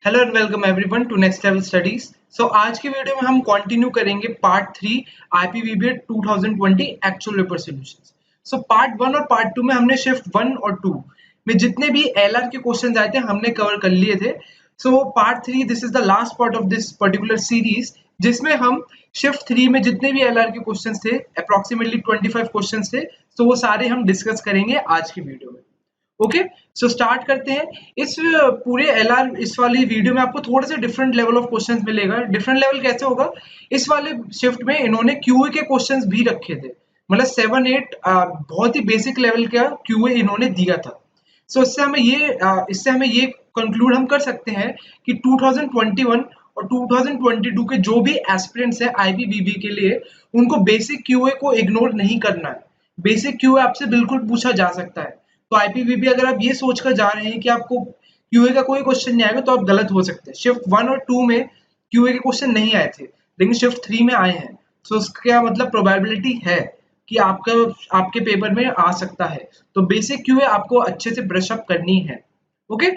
Hello and welcome everyone to next level studies. आज की video में हम कंटिन्यू करेंगे part 3 IPVB 2020 actual paper solutions. Part 1 और पार्ट 2 में हमने शिफ्ट 1 और 2 में जितने भी एलआर के क्वेश्चंस आए थे हमने कवर कर लिए थे। Part 3 this is the last part of this particular series, जिसमें हम शिफ्ट 3 में जितने भी एलआर के क्वेश्चंस थे, अप्रोक्सीमेटली 25 क्वेश्चंस थे, वो सारे हम डिस्कस करेंगे आज की वीडियो में। ओके, स्टार्ट करते हैं। इस पूरे एलआर इस वाली वीडियो में आपको थोड़ा सा डिफरेंट लेवल ऑफ क्वेश्चंस मिलेगा। डिफरेंट लेवल कैसे होगा? इस वाले शिफ्ट में इन्होंने क्यूए के क्वेश्चंस भी रखे थे, मतलब 7-8 बहुत ही बेसिक लेवल का क्यूए इन्होंने दिया था। इससे हमें ये कंक्लूड हम कर सकते हैं कि 2021 और 2022 के जो भी एस्पिरेंट्स हैं आईपीबीबी के लिए, उनको बेसिक क्यूए को इग्नोर नहीं करना है। बेसिक क्यूए आपसे बिल्कुल पूछा जा सकता है। तो आईपीबीबी अगर आप ये सोचकर जा रहे हैं कि आपको क्यूए का कोई क्वेश्चन नहीं आएगा, तो आप गलत हो सकते हैं। शिफ्ट 1 और 2 में क्यूए के क्वेश्चन नहीं आए थे, लेकिन शिफ्ट 3 में आए हैं। उसका मतलब प्रोबेबिलिटी है कि आपके पेपर में आ सकता है। तो बेसिक क्यूए आपको अच्छे से ब्रश अप करनी है। ओके,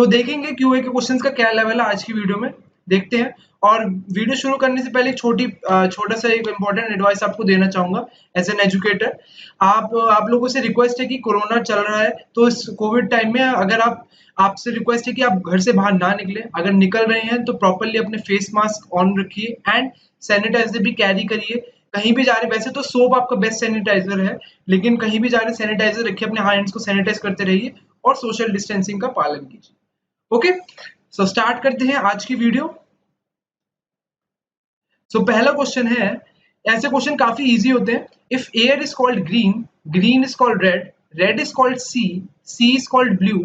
देखेंगे क्यूए के क्वेश्चंस का क्या लेवल है आज की वीडियो में, देखते हैं। और वीडियो शुरू करने से पहले छोटा सा एक इम्पोर्टेंट एडवाइस आपको देना चाहूंगा एज एन एजुकेटर। आप लोगों से रिक्वेस्ट है कि कोरोना चल रहा है, तो इस कोविड टाइम में अगर आपसे रिक्वेस्ट है कि आप घर से बाहर ना निकले। अगर निकल रहे हैं तो प्रॉपरली अपने फेस मास्क ऑन रखिए एंड सैनिटाइजर भी कैरी करिए। कहीं भी जा रहे, वैसे तो सोप आपका बेस्ट सैनिटाइजर है, लेकिन कहीं भी जा रहे सैनिटाइजर रखिए, अपने हैंड्स को सैनिटाइज करते रहिए और सोशल डिस्टेंसिंग का पालन कीजिए। ओके, स्टार्ट करते हैं आज की वीडियो। पहला क्वेश्चन है, ऐसे क्वेश्चन काफी इजी होते हैं। If air is called green, green is called red, red is called sea, sea is called blue,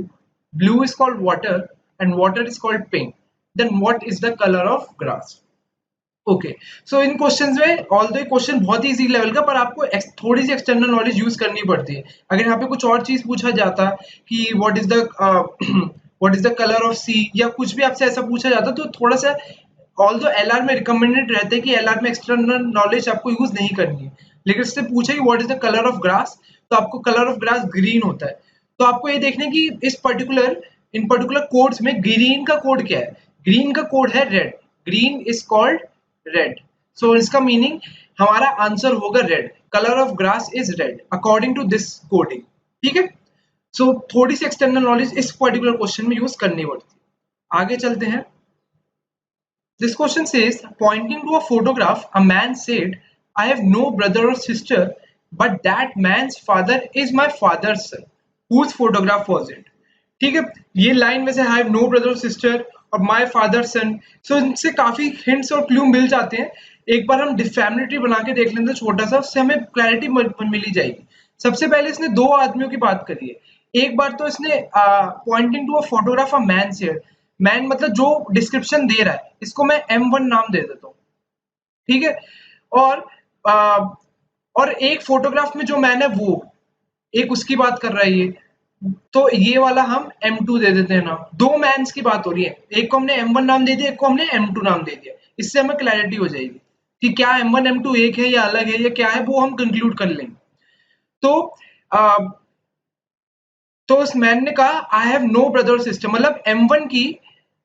blue is called water and water is called pink, then what is the colour of grass? Okay, इन questions में although question बहुत ही easy level का, पर आपको थोड़ी सी external knowledge use करनी पड़ती है। अगर यहाँ पे कुछ और चीज पूछा जाता कि what is the what is the colour of sea, या कुछ भी आपसे ऐसा पूछा जाता, तो थोड़ा सा ऑल्दो एलआर में रिकमेंडेड रहता है कि एलआर में एक्सटर्नल नॉलेज आपको यूज नहीं करनी है। लेकिन इससे पूछे कि what is the colour of grass, तो आपको कलर ऑफ ग्रास ग्रीन होता है। तो आपको ये देखना है कि इन पर्टिकुलर कोड्स में ग्रीन का कोड क्या है। ग्रीन का कोड है red, green is called red. इसका मीनिंग हमारा आंसर होगा red. Colour of grass is red according to this coding. ठीक है, थोड़ी सी एक्सटर्नल नॉलेज इस पर्टिकुलर क्वेश्चन में यूज करनी पड़ती है। आगे चलते हैं। This question says, pointing to a photograph, a man said, I have no brother or sister, but that man's father is my father's son. Whose photograph was it? ठीक है, ये लाइन में से I have no brother or sister और my father's son, इनसे काफी hints और clue मिल जाते हैं। एक बार हम फैमिली ट्री बना के देख लेते हैं छोटा सा, उससे हमें क्लैरिटी मिल ही जाएगी। सबसे पहले इसने दो आदमियों की बात करी है। एक बार तो इसने pointing to a photograph, a man said, man मतलब जो डिस्क्रिप्शन दे रहा है, इसको मैं M1 नाम दे देता हूँ। ठीक है, और आ, और एक फोटोग्राफ में जो मैन है वो एक उसकी बात कर रहा है ये, तो ये वाला हम M2 दे देते हैं नाम। दो मैन्स की बात हो रही है, एक को हमने M1 नाम दे दिया, एक को हमने M2 नाम दे दिया। इससे हमें क्लैरिटी हो जाएगी कि क्या M1 M2 एक है या अलग है या क्या है, वो हम कंक्लूड कर लेंगे। तो आ, तो उस मैन ने कहा I have no brother sister, मतलब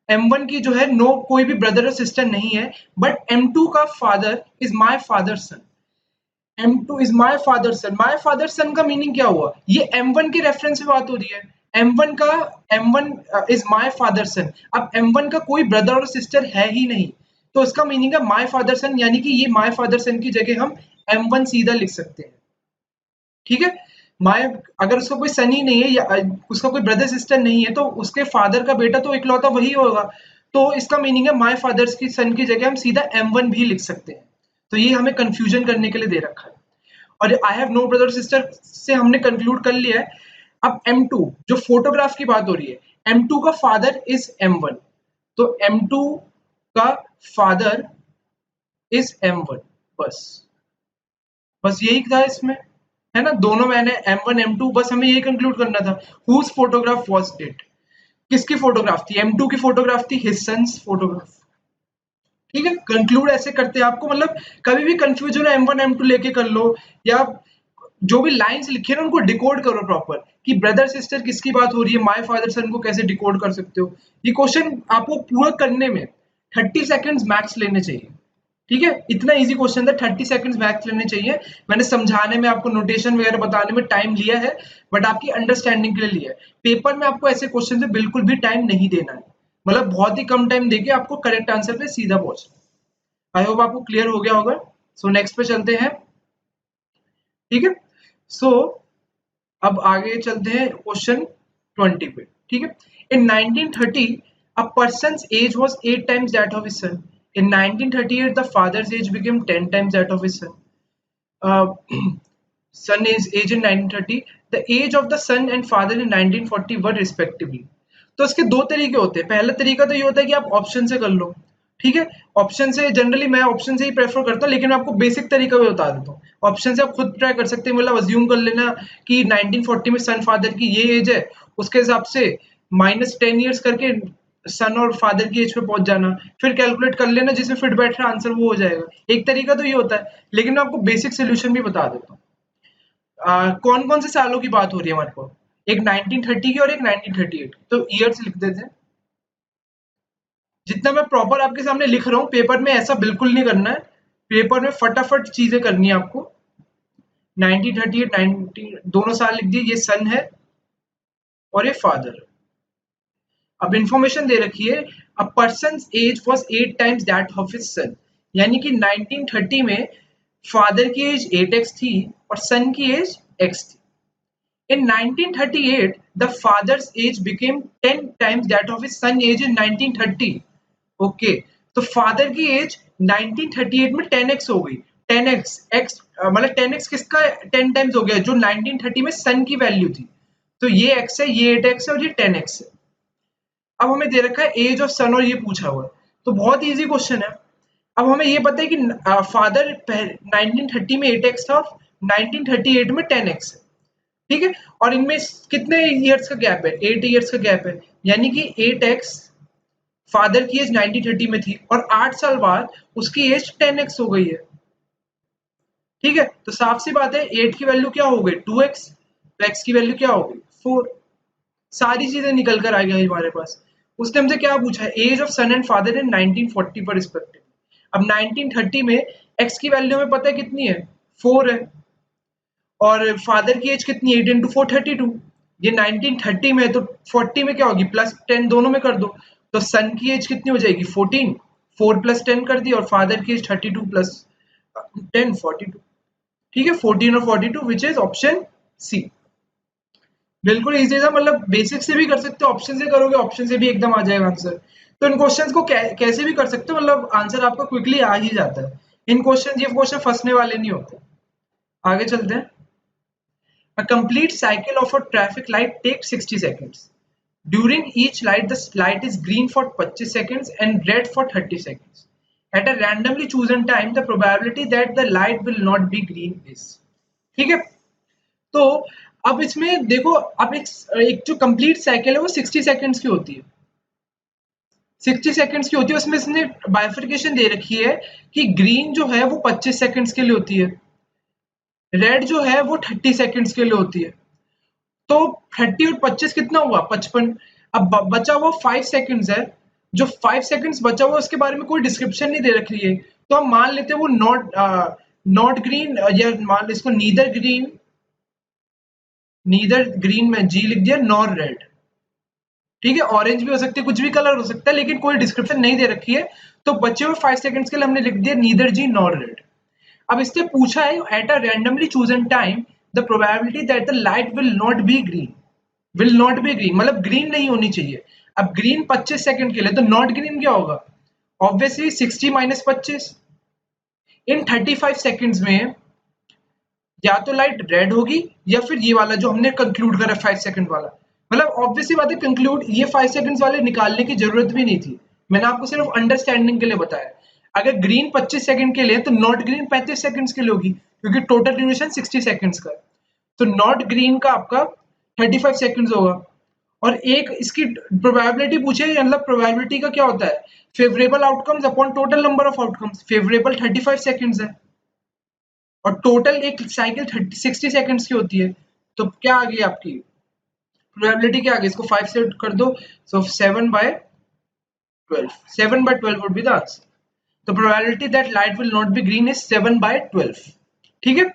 M1 की जो है नो कोई भी ब्रदर और सिस्टर नहीं है, बट M2 का father is my father son. M2 is my father son. My father son का मीनिंग क्या हुआ? ये M1 के रेफरेंस में बात हो रही है। M1 इज माय फादर सन। अब M1 का कोई ब्रदर और सिस्टर है ही नहीं, तो इसका मीनिंग है माय फादर सन, यानी कि ये माय फादर सन की जगह हम M1 सीधा लिख सकते हैं। ठीक है, माय अगर उसका कोई सन ही नहीं है या उसका कोई ब्रदर सिस्टर नहीं है, तो उसके फादर का बेटा तो इकलौता वही होगा। तो इसका मीनिंग है माय फादर्स की सन की जगह हम सीधा M1 भी लिख सकते हैं। तो ये हमें कंफ्यूजन करने के लिए दे रखा है। और I have no brother sister से हमने कंक्लूड कर लिया है। अब M2 जो फोटोग्राफ की बात हो रही है, M2 का फादर इज M1, तो M2 का फादर इज M1। बस बस यही था इसमें, है ना। दोनों मैंने M1 M2, बस हमें ये कंक्लूड करना था हुज फोटोग्राफ वाज इट। किसकी फोटोग्राफ थी? M2 की फोटोग्राफ थी, हिज सन्स फोटोग्राफ। ठीक है, कंक्लूड ऐसे करते हैं आपको, मतलब कभी भी कंफ्यूजन है M1 M2 लेके कर लो, या जो भी लाइंस लिखे ना उनको डिकोड करो प्रॉपर कि ब्रदर सिस्टर किसकी बात हो रही है, माय फादर सन को कैसे डिकोड कर सकते हो। ये क्वेश्चन आपको पूरा करने में 30 सेकंड्स मैक्स लेने चाहिए, ठीक है। इतना इजी क्वेश्चन था, 30 सेकंड्स मैक्स लेने चाहिए। मैंने समझाने में, आपको नोटेशन वगैरह बताने में टाइम लिया है, बट आपकी अंडरस्टैंडिंग के लिए लिया है। पेपर में आपको ऐसे क्वेश्चन से बिल्कुल भी टाइम नहीं देना है, मतलब बहुत ही कम टाइम देके आपको करेक्ट आंसर पे सीधा पहुंचना। आई होप आपको क्लियर हो गया होगा। सो नेक्स्ट पे चलते हैं, ठीक है। सो अब आगे चलते हैं क्वेश्चन 20 पे, ठीक है। इन 1930 a person's age was 8 times that of his son. In 1938 the father's age became 10 times that of his son. Son is age in 1930, the age of the son and father in 1940 were respectively. तो इसके दो तरीके होते हैं। पहला तरीका तो ये होता है कि आप ऑप्शन से कर लो, ठीक है। ऑप्शन से जनरली मैं ऑप्शन से ही प्रेफर करता हूँ, लेकिन मैं आपको बेसिक तरीका भी बता देता हूँ। ऑप्शन से आप खुद ट्राई कर सकते हैं, मतलब अज्यूम कर लेना कि 1940 में सन फादर की ये एज है, उसके हिसाब से -10 ईयर्स करके सन और फादर की एज पे पहुंच जाना, फिर कैलकुलेट कर लेना, जिसमें फिट बैठ रहा आंसर वो हो जाएगा। एक तरीका तो ये होता है, लेकिन मैं आपको बेसिक सोल्यूशन भी बता देता हूँ। कौन कौन से सालों की बात हो रही है हमारे पास, एक 1930 की और एक 1938 की, तो ईयर्स लिख देते हैं। जितना मैं प्रॉपर आपके सामने लिख रहा हूँ, पेपर में ऐसा बिल्कुल नहीं करना है, पेपर में फटाफट चीजें करनी है आपको। 1938 90 दोनों साल लिख दिए, ये सन है और ये फादर है। अब इंफॉर्मेशन दे रखी है, a person age was 8 times that of his son, यानी कि 1930 में फादर की एज 8x थी और सन की एज x थी। In 1938, the father's age became 10 times that of his son age in 1930. Okay, तो फादर की एज 1938 में 10x हो गई। 10x x मतलब 10x किसका 10 टाइम्स हो गया, जो 1930 में सन की वैल्यू थी। तो ये x है, ये 8x है और ये 10x है। अब हमें दे रखा है एज ऑफ सन और ये पूछा हुआ है, तो बहुत इजी क्वेश्चन है। अब हमें ये पता है कि फादर 1930 में 8x था और 1938 में 10x है, ठीक है। और इनमें कितने ईयर्स का गैप है, 8 ईयर्स का गैप है, यानी कि 8x फादर की एज 1930 में थी और 8 साल बाद उसकी एज 10x हो गई है, ठीक है। तो साफ सी बात है, 8 की वैल्यू क्या हो गई 2x, तो x की वैल्यू क्या हो गई 4। सारी चीजें निकल कर आ गई हमारे पास। उसने हमसे क्या पूछा है, age of son and father in 1940 पर रिस्पेक्टिव। अब 1930 में x की वैल्यू हमें पता है कितनी है, 4 है, और फादर की एज कितनी है, 8 into 4 32। ये 1930 में है, तो 40 में क्या होगी, +10 दोनों में कर दो, तो सन की एज कितनी हो जाएगी 14, 4 + 10 कर दी, और फादर की एज 32 + 10 42, ठीक है। 14 और 42 विच इज ऑप्शन सी। बिल्कुल इजी था, मतलब बेसिक से भी कर सकते हो, ऑप्शन से करोगे ऑप्शन से भी एकदम आ जाएगा आंसर। तो इन क्वेश्चंस को कैसे भी कर सकते हो, मतलब आंसर आपका क्विकली आ ही जाता है। इन क्वेश्चन, ये क्वेश्चन फंसने वाले नहीं होते। आगे चलते हैं। A complete cycle of a traffic light takes 60 seconds. During each light, the light is green for 25 seconds and red for 30 seconds. At a randomly chosen time, the probability that the light will not be green is. ठीक है, तो अब इसमें देखो, अब एक जो complete cycle है वो 60 सेकंड्स की होती है, 60 सेकंड्स की होती है। उसमें इसने बाइफर्केशन दे रखी है कि ग्रीन जो है वो 25 सेकंड्स के लिए होती है, रेड जो है वो 30 सेकंड्स के लिए होती है। तो 30 और 25 कितना हुआ 55। अब बचा हुआ 5 सेकंड्स है, जो 5 सेकंड्स बचा हुआ उसके बारे में कोई डिस्क्रिप्शन नहीं दे रखी है, तो हम मान लेते हैं वो नॉट ग्रीन, या मान इसको नीदर ग्रीन में जी लिख दिया, नॉर रेड, ठीक है। ऑरेंज भी हो सकती है, कुछ भी कलर हो सकता है, लेकिन कोई डिस्क्रिप्शन नहीं दे रखी है, तो बचे हुए 5 सेकंड्स के लिए हमने लिख दिया नीदर जी नॉर रेड। अब इससे पूछा है at a randomly chosen time the probability that the light will not be green, will not be green मतलब ग्रीन नहीं होनी चाहिए। अब ग्रीन 25 सेकंड के लिए, तो नॉट ग्रीन क्या होगा, ऑब्वियसली 60 - 25। इन 35 सेकंड्स में या तो लाइट रेड होगी या फिर ये वाला जो हमने कंक्लूड करा 5 सेकंड वाला, मतलब ऑब्वियसली बात है कंक्लूड, ये 5 सेकंड्स वाले निकालने की जरूरत भी नहीं थी, मैंने आपको सिर्फ अंडरस्टैंडिंग के लिए बताया। अगर ग्रीन 25 सेकंड के लिए, तो नॉट ग्रीन 35 सेकंड्स के लिए होगी, क्योंकि टोटल ड्यूरेशन 60 सेकंड्स का है। तो नॉट ग्रीन का आपका 35 सेकंड्स होगा। और एक इसकी प्रोबेबिलिटी पूछे, मतलब प्रोबेबिलिटी का क्या होता है, favourable outcomes upon total number of outcomes. Favourable 35 seconds है और टोटल एक साइकिल 60 सेकंड्स की होती है, तो क्या आ गई आपकी प्रोबेबिलिटी क्या आ गई, इसको 5 से कर दो, सो 7/12, 7/12 would be the answer. The probability that light will not be green is 7/12. ठीक है,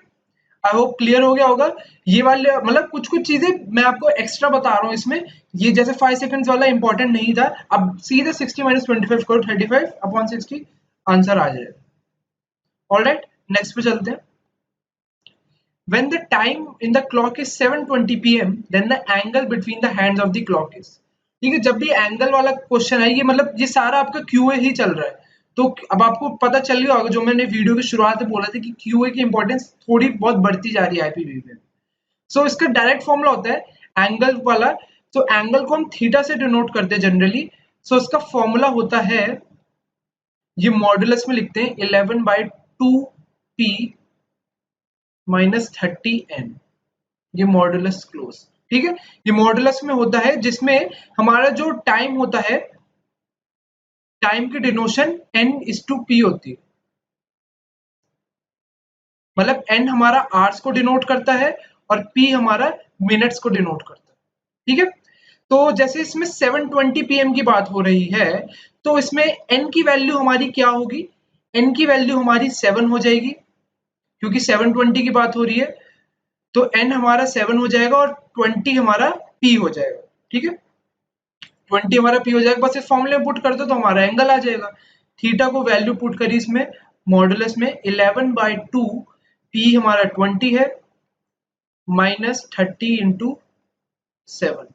आई होप क्लियर हो गया होगा। ये वाले मतलब कुछ कुछ चीजें मैं आपको एक्स्ट्रा बता रहा हूँ इसमें, ये जैसे 5 सेकंड्स वाला इंपॉर्टेंट नहीं था, अब सीधे 60 - 25 करो, 35/60 आंसर आ जाएगा। ऑलराइट, नेक्स्ट पे चलते हैं। When the time in the clock is 7:20 p.m, then the angle between the hands of the clock is। ठीक है, जब भी एंगल वाला क्वेश्चन है, ये मतलब ये सारा आपका क्यूए ही चल रहा है, तो अब आपको पता चल गया होगा, जो मैंने वीडियो की शुरुआत में बोला था कि क्यूए की इंपॉर्टेंस थोड़ी बहुत बढ़ती जा रही है आईपीवी में। सो इसका डायरेक्ट फॉर्मूला होता है एंगल वाला, तो एंगल को हम थीटा से डिनोट करते हैं जनरली। सो इसका फॉर्मूला होता है, ये मॉडुलस में लिखते हैं 11/2p -30n, ये मॉडुलस क्लोज। ठीक है, ये मॉडुलस में होता है जिसमें हमारा जो टाइम होता है, टाइम की डिनोशन n/p होती है, मतलब n हमारा आवर्स को डिनोट करता है और p हमारा मिनट्स को डिनोट करता है। ठीक है, तो जैसे इसमें 7:20 pm की बात हो रही है, तो इसमें n की वैल्यू हमारी क्या होगी, n की वैल्यू हमारी 7 हो जाएगी, क्योंकि 7:20 की बात हो रही है, तो n हमारा 7 हो जाएगा और 20 हमारा p हो जाएगा। ठीक है, 20 हमारा p हो जाएगा, बस इस फॉर्मूले में पुट कर दो तो हमारा एंगल आ जाएगा। थीटा को वैल्यू पुट करी इसमें मॉडुलस में 11/2, p हमारा 20 है, -30 × 7,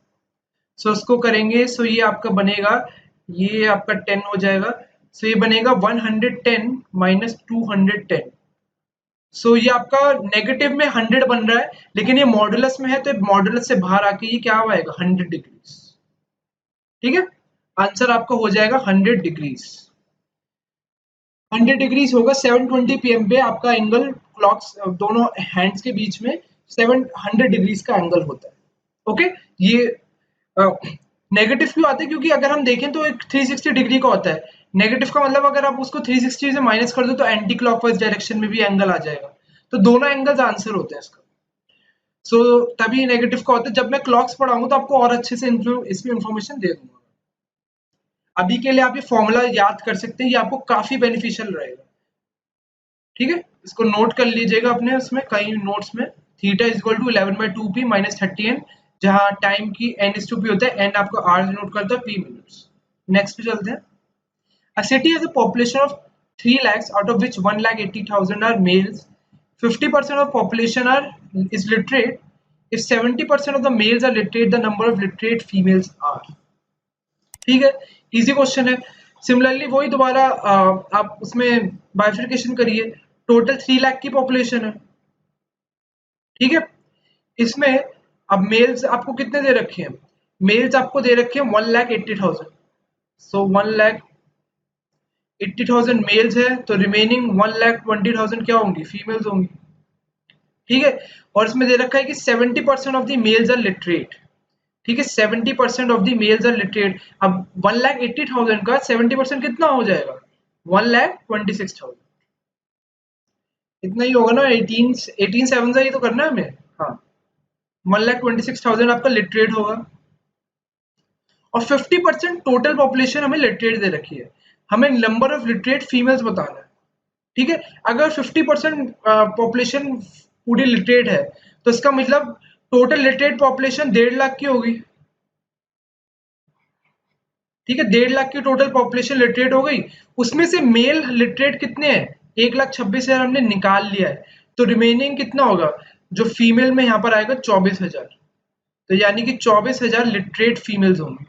सो इसको करेंगे, सो ये आपका बनेगा, ये आपका 10 हो जाएगा, सो ये बनेगा 110 - 210। सो ये आपका नेगेटिव में 100 बन रहा है, लेकिन ये मॉडुलस में है, तो मॉडुलस से बाहर आके ये क्या आएगा, 100 डिग्रीज। ठीक है, आंसर आपका हो जाएगा 100 डिग्रीज। 100 डिग्रीज होगा 7:20 pm पे आपका एंगल, क्लॉक्स दोनों हैंड्स के बीच में 700 डिग्रीज का एंगल होता है। ओके, ये नेगेटिव क्यों आता है, क्योंकि अगर हम देखें तो एक 360 डिग्री का होता है, नेगेटिव का मतलब अगर आप उसको 360 से माइनस कर दो तो एंटी क्लॉकवाइज डायरेक्शन में भी एंगल आ जाएगा, तो दोनों एंगल्स आंसर होते हैं इसका। सो तभी नेगेटिव का होता है। जब मैं क्लॉक्स पढ़ाऊंगा तो आपको और अच्छे से इसमें इंफॉर्मेशन दे दूंगा। अभी के लिए आप ये फॉर्मूला याद कर सकते हैं, ये आपको काफी बेनिफिशियल रहेगा। ठीक है, इसको नोट कर लीजिएगा अपने उसमें कई नोट्स में, theta is equal to 11/2p -30n, जहां टाइम की n/p होता है, n आपको आवर्स नोट करता है, p मिनट्स। नेक्स्ट पे चलते हैं। A city has a population of 3 lakhs, out of which 1,80,000 are males. 50% of population is literate. If 70% of the males are literate, the number of literate females are। ठीक है, easy question है। Similarly वही दोबारा आप उसमें बाइफिकेशन करिए, total 3 lakh की population है। ठीक है, इसमें अब मेल्स आपको कितने दे रखे हैं, मेल्स आपको दे रखे हैं 1,80,000, सो 1,80,000 मेल्स है, तो रिमेनिंग 1,20,000 क्या होंगी, फीमेल्स होंगी। ठीक है, और इसमें दे रखा है कि 70% of the males are literate. ठीक है, 70% of the males are literate. अब 1,80,000 का 70% कितना हो जाएगा, 1,26,000, इतना ही होगा ना, 18 से ही तो करना है हमें। हाँ, 1,26,000 आपका लिटरेट होगा, और 50% टोटल पॉपुलेशन हमें लिटरेट दे रखी है, हमें नंबर ऑफ लिटरेट फीमेल्स बताना है। ठीक है, अगर 50% पॉपुलेशन पूरी लिटरेट है, तो इसका मतलब टोटल लिटरेट पॉपुलेशन 1.5 लाख की होगी। ठीक है, 1.5 लाख की टोटल पॉपुलेशन लिटरेट हो गई, उसमें से मेल लिटरेट कितने हैं, 1,26,000 हमने निकाल लिया है, तो रिमेनिंग कितना होगा, जो फीमेल में यहाँ पर आएगा 24,000, तो यानी कि 24,000 लिटरेट फीमेल्स होंगी।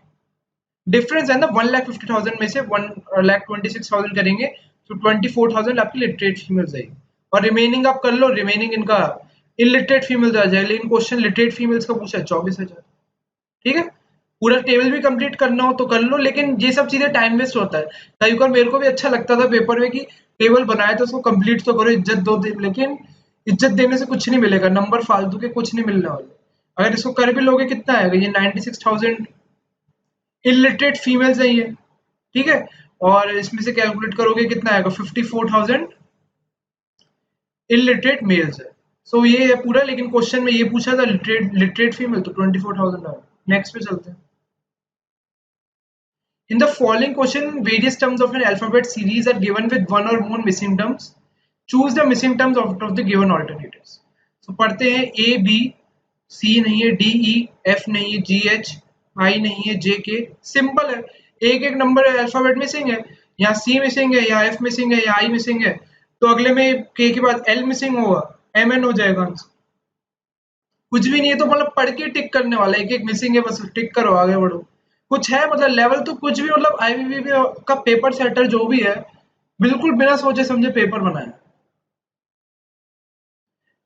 डिफरेंस है ना, 1,50,000 में से 1,26,000 करेंगे तो 24,000 आपकी लिटरेट फीमेल्स आएगी, और रिमेनिंग आप कर लो, रिमेनिंग इनका इलिटरेट फीमेल्स आ जाएगा, लेकिन क्वेश्चन लिटरेट फीमेल्स का पूछा है 24,000। ठीक है, पूरा टेबल भी कंप्लीट करना हो तो कर लो, लेकिन ये सब चीजें टाइम वेस्ट होता है। कई बार मेरे को भी अच्छा लगता था पेपर में कि टेबल बनाया तो उसको कंप्लीट तो करो, इज्जत दो, लेकिन इज्जत देने से कुछ नहीं मिलेगा, नंबर फालतू के कुछ नहीं मिलने वाले। अगर इसको कर भी लोगे कितना आएगा, ये 96,000 इलिटरेट फीमेल्स है ये। ठीक है, और इसमें से कैलकुलेट करोगे कितना आएगा, 54,000 इलिटरेट मेल्स है। सो ये है पूरा, लेकिन क्वेश्चन में ये पूछा था लिटरेट फीमेल, तो 24,000 आएगा। नेक्स्ट पे चलते हैं। In the following question, various terms of an alphabet series are given with one or more missing terms. Choose the missing terms out of the given alternatives. So पढ़ते हैं A, B, C नहीं है, D, E, F नहीं है, G, H, I नहीं है, J, K. Simple है, एक एक नंबर अल्फाबेट मिसिंग है, यहाँ C मिसिंग है, यहाँ F मिसिंग है, यहाँ I मिसिंग है, तो अगले में K के बाद L मिसिंग होगा, MN हो जाएगा आंसर। कुछ भी नहीं है तो मतलब पढ़ के टिक करने वाला, एक एक मिसिंग है बस टिक करो आगे बढ़ो। कुछ है मतलब लेवल तो कुछ भी, मतलब आईबीबी का पेपर सेटर जो भी है बिल्कुल बिना सोचे समझे पेपर बनाया।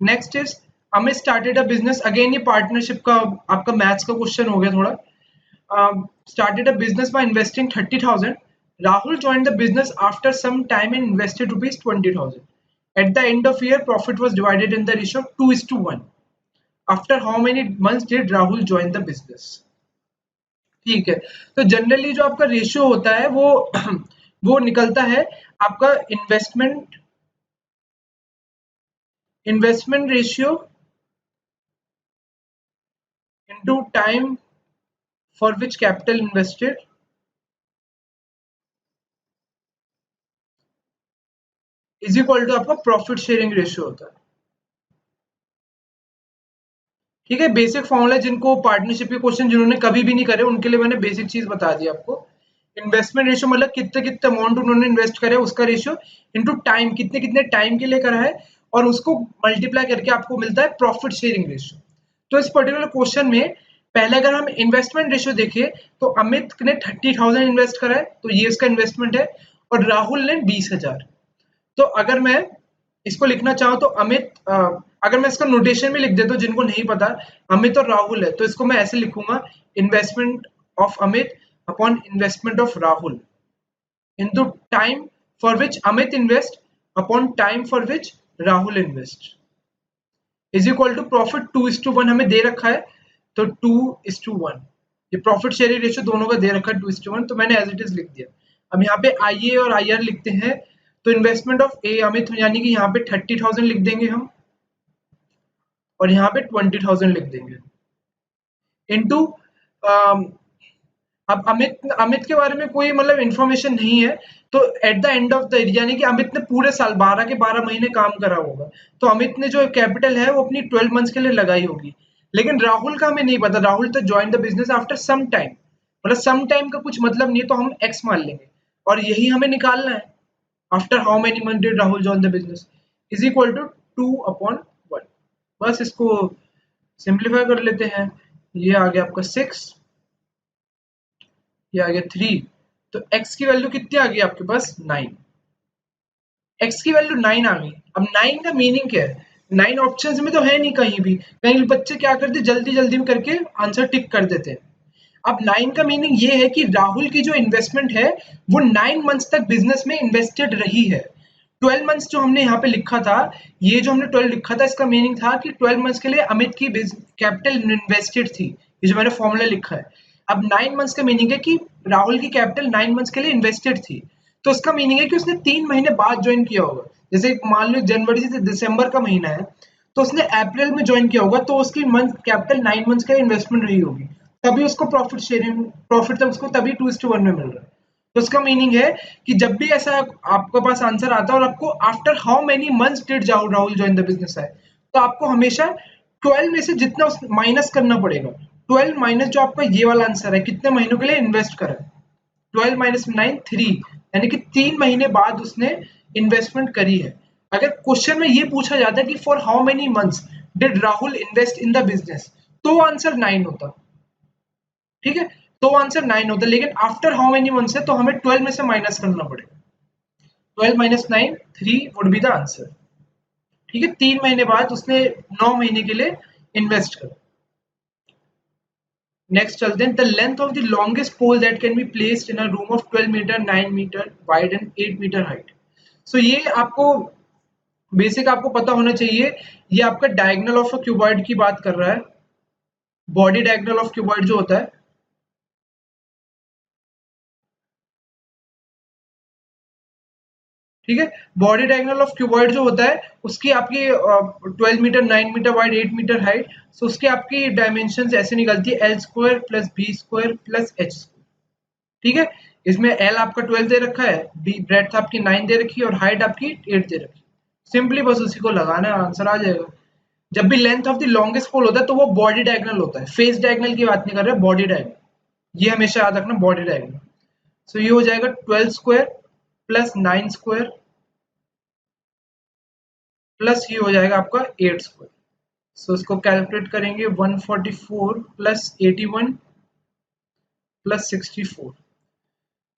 Next is Amit started a business, again ये पार्टनरशिप का आपका मैथ्स का क्वेश्चन हो गया थोड़ा। Started a business by investing 30,000, Rahul joined the business after some time and invested rupees 20,000. At the end of year profit was divided in the ratio of 2:1. After how many months did Rahul join the business? ठीक है, तो generally जो आपका ratio होता है वो वो निकलता है आपका investment ratio into time for which capital invested is equal to आपका प्रॉफिट शेयरिंग रेशियो होता है। ठीक है, बेसिक फॉर्मूला जिनको पार्टनरशिप के क्वेश्चन जिन्होंने कभी भी नहीं करे उनके लिए मैंने बेसिक चीज बता दी आपको। इन्वेस्टमेंट रेशियो मतलब कितने कितने अमाउंट उन्होंने इन्वेस्ट करे उसका रेशियो इनटू टाइम, कितने कितने टाइम के लिए करा है, और उसको मल्टीप्लाई करके आपको मिलता है प्रॉफिट शेयरिंग रेशियो। तो इस पर्टिकुलर क्वेश्चन में पहले अगर हम इन्वेस्टमेंट रेशियो देखें तो अमित ने 30,000 इन्वेस्ट करा है, तो ये इसका इन्वेस्टमेंट है, और राहुल ने 20,000। तो अगर मैं इसको लिखना चाहूँ तो अमित, अगर मैं इसका नोटेशन में लिख देता हूँ जिनको नहीं पता, अमित और राहुल है तो इसको मैं ऐसे लिखूंगा, investment of Amit upon investment of Rahul into time for which Amit invest upon time for which Rahul invest is equal to profit 2:1 हमें दे रखा है, तो 2:1 ये प्रॉफिट शेयरिंग रेशियो दोनों का दे रखा है 2:1, तो मैंने एज इट इज लिख दिया। अब यहाँ पे आई ए और आई आर लिखते हैं, तो इन्वेस्टमेंट ऑफ ए अमित यानी कि यहाँ पे 30,000 लिख देंगे हम, और यहाँ पे 20,000 लिख देंगे इनटू, अब अमित अमित के बारे में कोई मतलब इंफॉर्मेशन नहीं है, तो at the end of the year यानी कि अमित ने पूरे साल 12 के 12 महीने काम करा होगा, तो अमित ने जो कैपिटल है वो अपनी 12 मंथ्स के लिए लगाई होगी। लेकिन राहुल का हमें नहीं पता, राहुल तो join the business after some time, मतलब सम टाइम का कुछ मतलब नहीं है, तो हम एक्स मान लेंगे और यही हमें निकालना है। After how many month did Rahul join the business is equal to 2/1। बस इसको सिंप्लीफाई कर लेते हैं, ये आ गया आपका 6, ये आ गया 3, तो x की वैल्यू कितनी आ गई आपके पास 9, x की वैल्यू 9 आ गई। अब 9 का मीनिंग क्या है, 9 ऑप्शंस में तो है नहीं कहीं भी, कहीं बच्चे क्या करते जल्दी जल्दी में करके आंसर टिक कर देते हैं। अब 9 का मीनिंग ये है कि राहुल की जो इन्वेस्टमेंट है वो 9 मंथ्स तक बिजनेस में इन्वेस्टेड रही है। 12 मंथ्स जो हमने यहाँ पे लिखा था, ये जो हमने 12 लिखा था इसका मीनिंग था कि 12 मंथ्स के लिए अमित की कैपिटल इन्वेस्टेड थी, ये जो मैंने फॉर्मूला लिखा है। अब 9 मंथ्स का मीनिंग है कि राहुल की कैपिटल 9 मंथ्स के लिए इन्वेस्टेड थी, तो इसका मीनिंग है कि उसने 3 महीने बाद ज्वाइन किया होगा। जैसे मान लो जनवरी से दिसंबर का महीना है, तो उसने अप्रैल में ज्वाइन किया होगा, तो उसकी मंथ कैपिटल 9 मंथ्स का इन्वेस्टमेंट रही होगी, तभी उसको प्रॉफिट शेयरिंग, प्रॉफिट तब उसको तभी 2:1 में मिल रहा है। तो उसका मीनिंग है कि जब भी ऐसा आपके पास आंसर आता है और आपको after how many months did Rahul join the business है, तो आपको हमेशा 12 में से जितना माइनस करना पड़ेगा। 12 माइनस जो आपका ये वाला आंसर है, कितने महीनों के लिए इन्वेस्ट करा, 12 माइनस 9 3, यानी कि 3 महीने बाद उसने इन्वेस्टमेंट करी है। अगर क्वेश्चन में ये पूछा जाता है कि for how many months did Rahul invest in the business, तो आंसर 9 होता, ठीक है, तो आंसर 9 होता है। लेकिन आफ्टर हाउ मेनी मंथ्स है तो हमें 12 में से माइनस करना पड़ेगा, 12 minus 9 3 would be the answer. ठीक है, 3 महीने बाद उसने 9 महीने के लिए इन्वेस्ट करा। नेक्स्ट चलते हैं, the length of the longest pole that can be placed in a room of 12 metre 9 metre wide and 8 metre height. So ये आपको बेसिक आपको पता होना चाहिए, ये आपका डायगोनल ऑफ अ क्यूबॉइड की बात कर रहा है, बॉडी डायगोनल ऑफ क्यूबॉइड जो होता है। ठीक है। बॉडी डायगोनल ऑफ क्यूबॉइड जो होता है उसकी आपकी 12 metre, 9 metre wide, 8 metre height, so उसकी आपकी डायमेंशन ऐसे निकलती है L square plus B square plus H square. ठीक है, इसमें एल आपका 12 दे रखा है, बी ब्रेड्थ आपकी 9 दे रखी है और हाइट आपकी 8 दे रखी है। सिंपली बस उसी को लगाना है, आंसर आ जाएगा। जब भी लेंथ ऑफ द लॉन्गेस्ट पोल होता है तो वो बॉडी डायगोनल होता है, फेस डायगोनल की बात नहीं कर रहे, बॉडी डायगोनल। ये हमेशा याद रखना, बॉडी डायगोनल। सो ये हो जाएगा 12 स्क्वायर प्लस 9 स्क्वायर प्लस ये हो जाएगा आपका 8 स्क्वायर। सो इसको कैलकुलेट करेंगे, 144 प्लस 81 प्लस 64।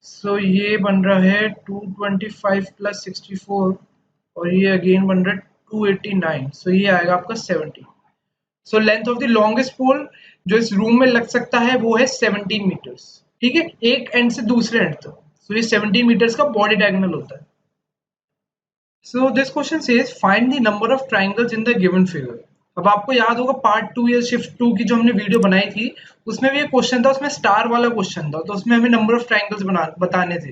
सो ये बन रहा है 225 प्लस 64 और ये अगेन बन रहा है 289। सो ये आएगा आपका 70। So length of the longest pole जो इस रूम में लग सकता है वो है 17 मीटर्स। ठीक है, एक एंड से दूसरे एंड तक। सो ये 17 मीटर्स का बॉडी डायगोनल होता है। So this question says find the number of triangles in the given figure. अब आपको याद होगा पार्ट 2 या शिफ्ट 2 की जो हमने वीडियो बनाई थी उसमें भी एक क्वेश्चन था, उसमें स्टार वाला क्वेश्चन था, तो उसमें हमें नंबर ऑफ ट्रायंगल्स बताने थे।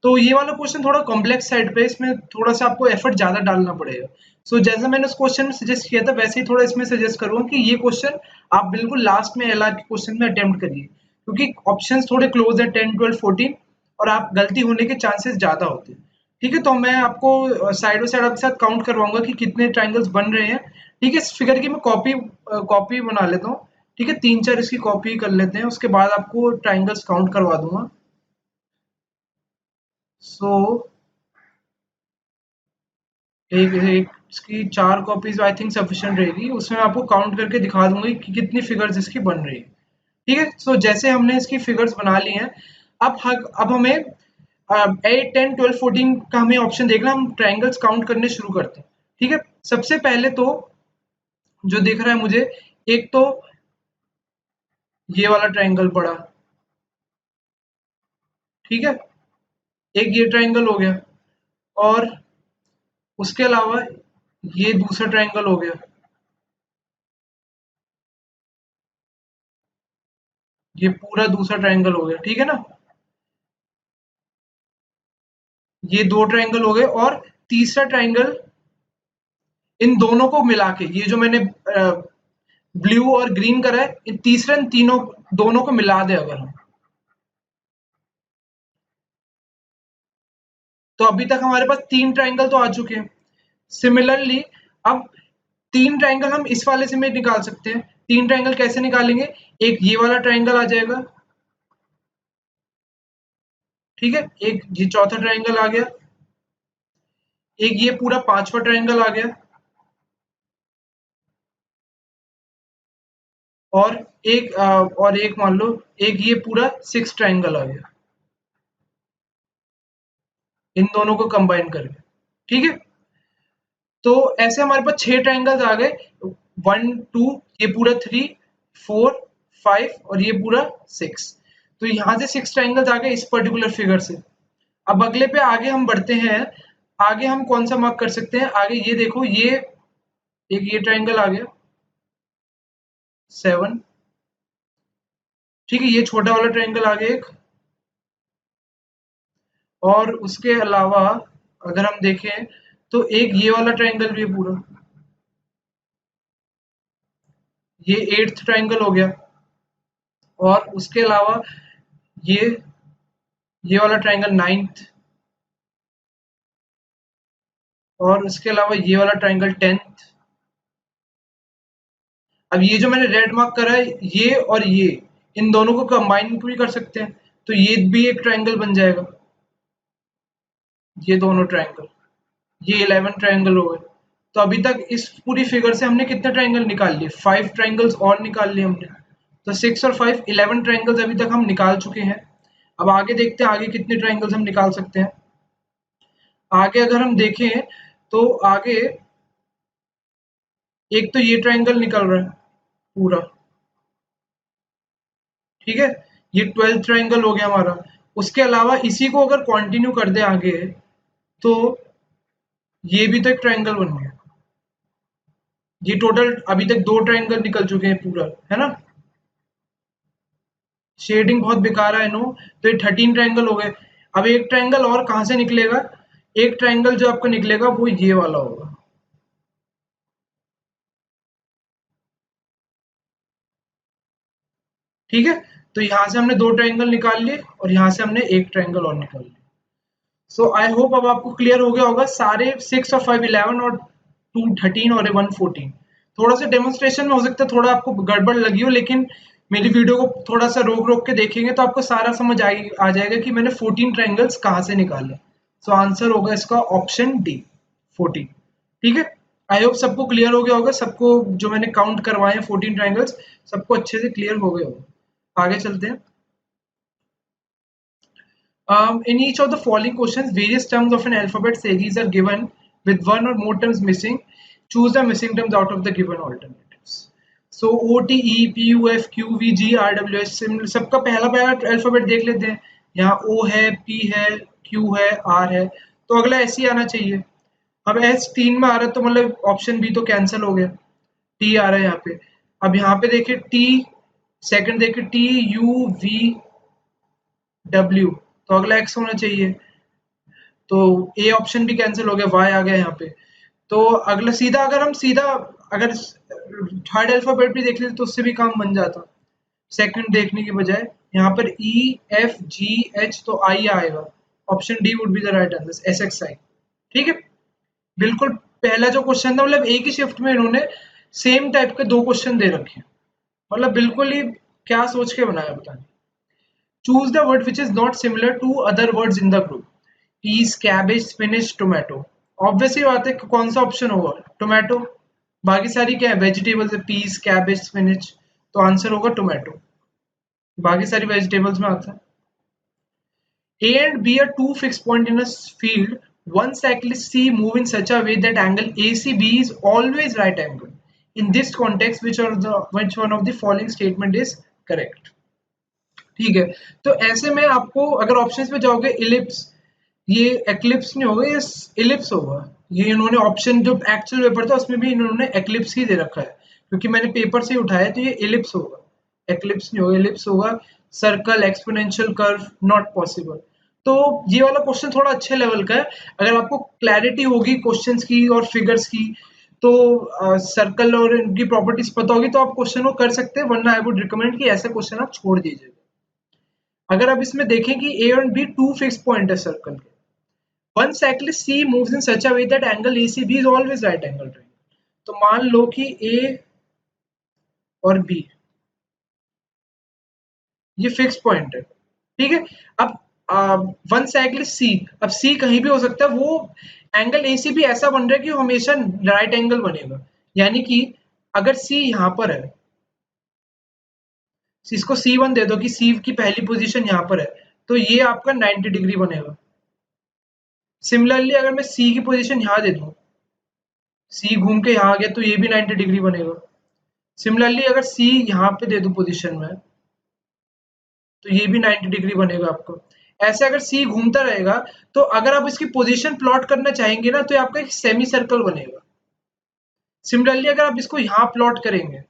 तो ये वाला क्वेश्चन थोड़ा कॉम्प्लेक्स साइड पे, इसमें थोड़ा सा आपको एफर्ट ज्यादा डालना पड़ेगा। सो जैसे मैंने उस क्वेश्चन में सजेस्ट किया था वैसे ही थोड़ा इसमें सजेस्ट करूंगा कि ये क्वेश्चन आप बिल्कुल लास्ट में एलआर के क्वेश्चन में अटेम्प्ट करिए, क्योंकि ऑप्शंस थोड़े क्लोज है 10, 12, 14 और आप गलती होने के चांसेस ज्यादा होते हैं। ठीक है, तो मैं आपको साइड बाय साइड आपके साथ काउंट करवाऊंगा कि कितने ट्रायंगल्स बन रहे हैं। ठीक है, इस फिगर की मैं कॉपी बना लेता हूँ। ठीक है, 3-4 इसकी कॉपी कर लेते हैं, उसके बाद आपको ट्रायंगल्स काउंट करवा दूंगा। सो एक इसकी 4 कॉपीज आई थिंक सफिशिएंट रहेगी, उसमें आपको काउंट करके दिखा दूंगा कि कितनी फिगर्स इसकी बन रही है। ठीक है, सो जैसे हमने इसकी फिगर्स बना ली हैं, अब हमें 8, 10, 12, 14 का हमें ऑप्शन देखना, हम ट्रायंगल्स काउंट करने शुरू करते हैं। ठीक है, सबसे पहले तो जो दिख रहा है मुझे, एक तो ये वाला ट्रायंगल पड़ा। ठीक है, एक ये ट्रायंगल हो गया और उसके अलावा ये दूसरा ट्रायंगल हो गया, ये पूरा दूसरा ट्रायंगल हो गया। ठीक है ना, ये 2 ट्रायंगल हो गए और तीसरा ट्रायंगल इन दोनों को मिला के, ये जो मैंने ब्लू और ग्रीन करा है, इन तीसरे इन तीनों दोनों को मिला दे अगर हम, तो अभी तक हमारे पास 3 ट्रायंगल तो आ चुके हैं। सिमिलरली अब 3 ट्रायंगल हम इस वाले से में निकाल सकते हैं। 3 ट्रायंगल कैसे निकालेंगे, एक ये वाला ट्रायंगल आ जाएगा। ठीक है, एक ये चौथा ट्रायंगल आ गया, एक ये पूरा 5वां ट्रायंगल आ गया और एक मान लो एक ये पूरा 6 ट्रायंगल आ गया, इन दोनों को कंबाइन करके। ठीक है, तो ऐसे हमारे पास 6 ट्रायंगल्स आ गए, 1, 2, ये पूरा 3, 4, 5 और ये पूरा 6। तो यहाँ से 6 ट्रायंगल्स आ गए इस पर्टिकुलर फिगर से। अब अगले पे आगे हम बढ़ते हैं, आगे हम कौन सा मार्क कर सकते हैं, आगे ये देखो, ये एक ये ट्रायंगल आ गया 7। ठीक है, ये छोटा वाला ट्रायंगल आ गया एक, और उसके अलावा अगर हम देखें तो एक ये वाला ट्रायंगल भी है पूरा, ये 8th ट्रायंगल हो गया, और उसके अलावा ये ये वाला ट्रायंगल 9th, और उसके अलावा ये वाला ट्रायंगल 10th। अब ये जो मैंने रेड मार्क करा है, ये और ये इन दोनों को कंबाइन भी कर सकते हैं, तो ये भी एक ट्रायंगल बन जाएगा, ये दोनों ट्रायंगल, ये 11 ट्रायंगल हो गए। तो अभी तक इस पूरी फिगर से हमने कितने ट्रायंगल निकाल लिए, 5 ट्रायंगल्स और निकाल लिए हमने। तो 6 और 5 11 ट्रायंगल्स अभी तक हम निकाल चुके हैं। अब आगे देखते हैं आगे कितने ट्रायंगल्स हम निकाल सकते हैं। आगे अगर हम देखें तो आगे एक तो ये ट्रायंगल निकल रहा है पूरा। ठीक है, ये 12th ट्रायंगल हो गया हमारा। उसके अलावा इसी को अगर कंटिन्यू कर दे आगे तो ये भी तो एक ट्रायंगल बन गया। ये टोटल अभी तक 2 ट्रायंगल निकल चुके हैं पूरा, है ना। शेडिंग बहुत बेकार है नो, तो ये 13 ट्रायंगल हो गए। अब एक ट्रायंगल और कहां से निकलेगा, एक ट्राइंगल जो आपको निकलेगा वो ये वाला होगा। ठीक है, तो यहां से हमने दो ट्राइंगल निकाल लिए और यहां से हमने एक ट्राइंगल और निकाल लिया। सो आई होप अब आपको क्लियर हो गया होगा सारे 6 और 5 11 और 2 13 और 1 14। थोड़ा सा डेमोन्स्ट्रेशन में हो सकता है थोड़ा आपको गड़बड़ लगी हो, लेकिन मेरी वीडियो को थोड़ा सा रोक रोक के देखेंगे तो आपको सारा समझ आ जाएगा कि मैंने 14 ट्राइंगल्स कहाँ से निकाले। सो आंसर होगा इसका ऑप्शन डी, 14। ठीक है, आई होप सबको क्लियर हो गया होगा, सबको जो मैंने काउंट करवाए हैं 14 ट्राइंगल्स सबको अच्छे से क्लियर हो गए होगा। आगे चलते हैं। In each of the following questions, various terms of an alphabet series are given with one or more terms missing. Choose the missing terms out of the given alternatives. So O T E P U F Q V G R W S सबका पहला पहला alphabet देख लेते हैं। यहाँ O है, P है, Q है, R है, तो अगला ऐसे ही आना चाहिए। अब S 3 में आ रहा है तो मतलब ऑप्शन बी तो कैंसिल हो गया, T आ रहा है यहाँ पे। अब यहाँ पे देखिए T, सेकंड देखिए T U V W, तो अगला X होना चाहिए, तो ए ऑप्शन भी कैंसिल हो गया, वाई आ गया यहाँ पे। तो अगला सीधा अगर हम सीधा अगर थर्ड अल्फाबेट भी देख लेते तो उससे भी काम बन जाता, सेकंड देखने के बजाय। यहाँ पर ई एफ जी एच तो आई आएगा, option D would be the right answer, S X I. ठीक है, बिल्कुल पहला जो क्वेश्चन था मतलब एक ही शिफ्ट में इन्होंने सेम टाइप के दो क्वेश्चन दे रखे हैं, मतलब बिल्कुल ही क्या सोच के बनाया पता नहीं। Choose the word which is not similar to other words in the group. Peas, cabbage, spinach, tomato. Obviously बात है कौन सा ऑप्शन होगा, टोमेटो। बाकी सारी क्या है, वेजिटेबल्स है, पीस, कैबेज, स्पिनिच, तो आंसर होगा टोमेटो। बाकी सारी वेजिटेबल्स में आता है। A and B are two fixed points in a field. One cyclist C move in such a way that angle ACB is always right angle. In this context, which one of the following statement is correct? ठीक है, तो ऐसे में आपको अगर options पे जाओगे, ellipse, ये एक्लिप्स नहीं होगा, ये इलिप्स होगा। ये इन्होंने ऑप्शन जो एक्चुअल पेपर था उसमें भी इन्होंने एक्लिप्स ही दे रखा है, क्योंकि मैंने पेपर से ही उठाया, तो ये इलिप्स होगा, एक्लिप्स नहीं होगा, इलिप्स होगा। Circle, exponential curve, not possible. तो ये वाला क्वेश्चन थोड़ा अच्छे लेवल का है। अगर आपको क्लैरिटी होगी क्वेश्चंस की और फिगर्स की, तो सर्कल और इनकी प्रॉपर्टीज पता होगी तो आप क्वेश्चन को कर सकते हैं, वरना आई वुड रिकमेंड कि ऐसे क्वेश्चन आप छोड़ दीजिए। अगर आप इसमें देखें कि ए और बी टू फिक्स पॉइंट है सर्कल के, one cyclist C moves in such a way that angle ACB is always right angle triangle. तो मान लो कि ए और बी ये फिक्स पॉइंट है, ठीक है। अब वन साइक्लिस्ट सी, अब सी कहीं भी हो सकता है, वो एंगल एसीबी ऐसा बन रहा है कि वो हमेशा राइट एंगल बनेगा। यानी कि अगर सी यहां पर है, इसको C1 दे दो कि सी की पहली पोजीशन यहां पर है, तो ये आपका 90 डिग्री बनेगा। सिमिलरली अगर मैं सी की पोजीशन यहां दे दूं, सी घूम के यहां आ गया तो ये भी 90 डिग्री बनेगा। सिमिलरली अगर सी यहां पे दे दूं पोजीशन में, तो ये भी 90 डिग्री बनेगा आपको। ऐसे अगर सी घूमता रहेगा, तो अगर आप इसकी पोजीशन प्लॉट करना चाहेंगे ना, तो ये आपका एक सेमी सर्कल बनेगा। सिमिलरली अगर आप इसको यहां प्लॉट करेंगे,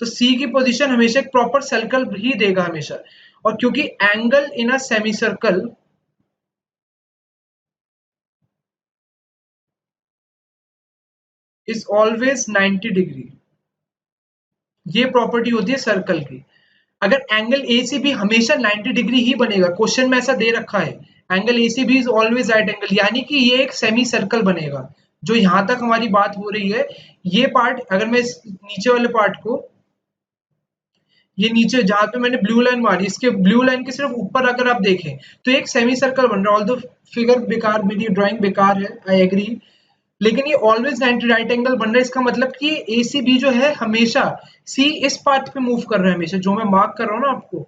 तो सी की पोजीशन हमेशा एक प्रॉपर सर्कल ही देगा हमेशा। और क्योंकि angle in a semi circle is always 90 degree, ये प्रॉपर्टी होती है सर्कल की। अगर एंगल ए सी बी हमेशा 90 डिग्री ही बनेगा, क्वेश्चन में ऐसा दे रखा है, angle A C B is always right angle, यानी कि ये एक सेमी सर्कल बनेगा। जो यहां तक हमारी बात हो रही है, ये पार्ट अगर मैं इस नीचे वाले पार्ट को, ये नीचे जहां पे मैंने ब्लू लाइन मारी, इसके ब्लू लाइन के सिर्फ ऊपर अगर आप देखें तो एक सेमी सर्कल बन रहा है। ऑल्दो फिगर बेकार, मेरी ड्राइंग बेकार है, आई एग्री, लेकिन ये ऑलवेज 90 राइट एंगल बन रहा है। इसका मतलब कि ए सी बी जो है हमेशा सी इस पाथ पे मूव कर रहा है हमेशा, जो मैं मार्क कर रहा हूँ ना आपको,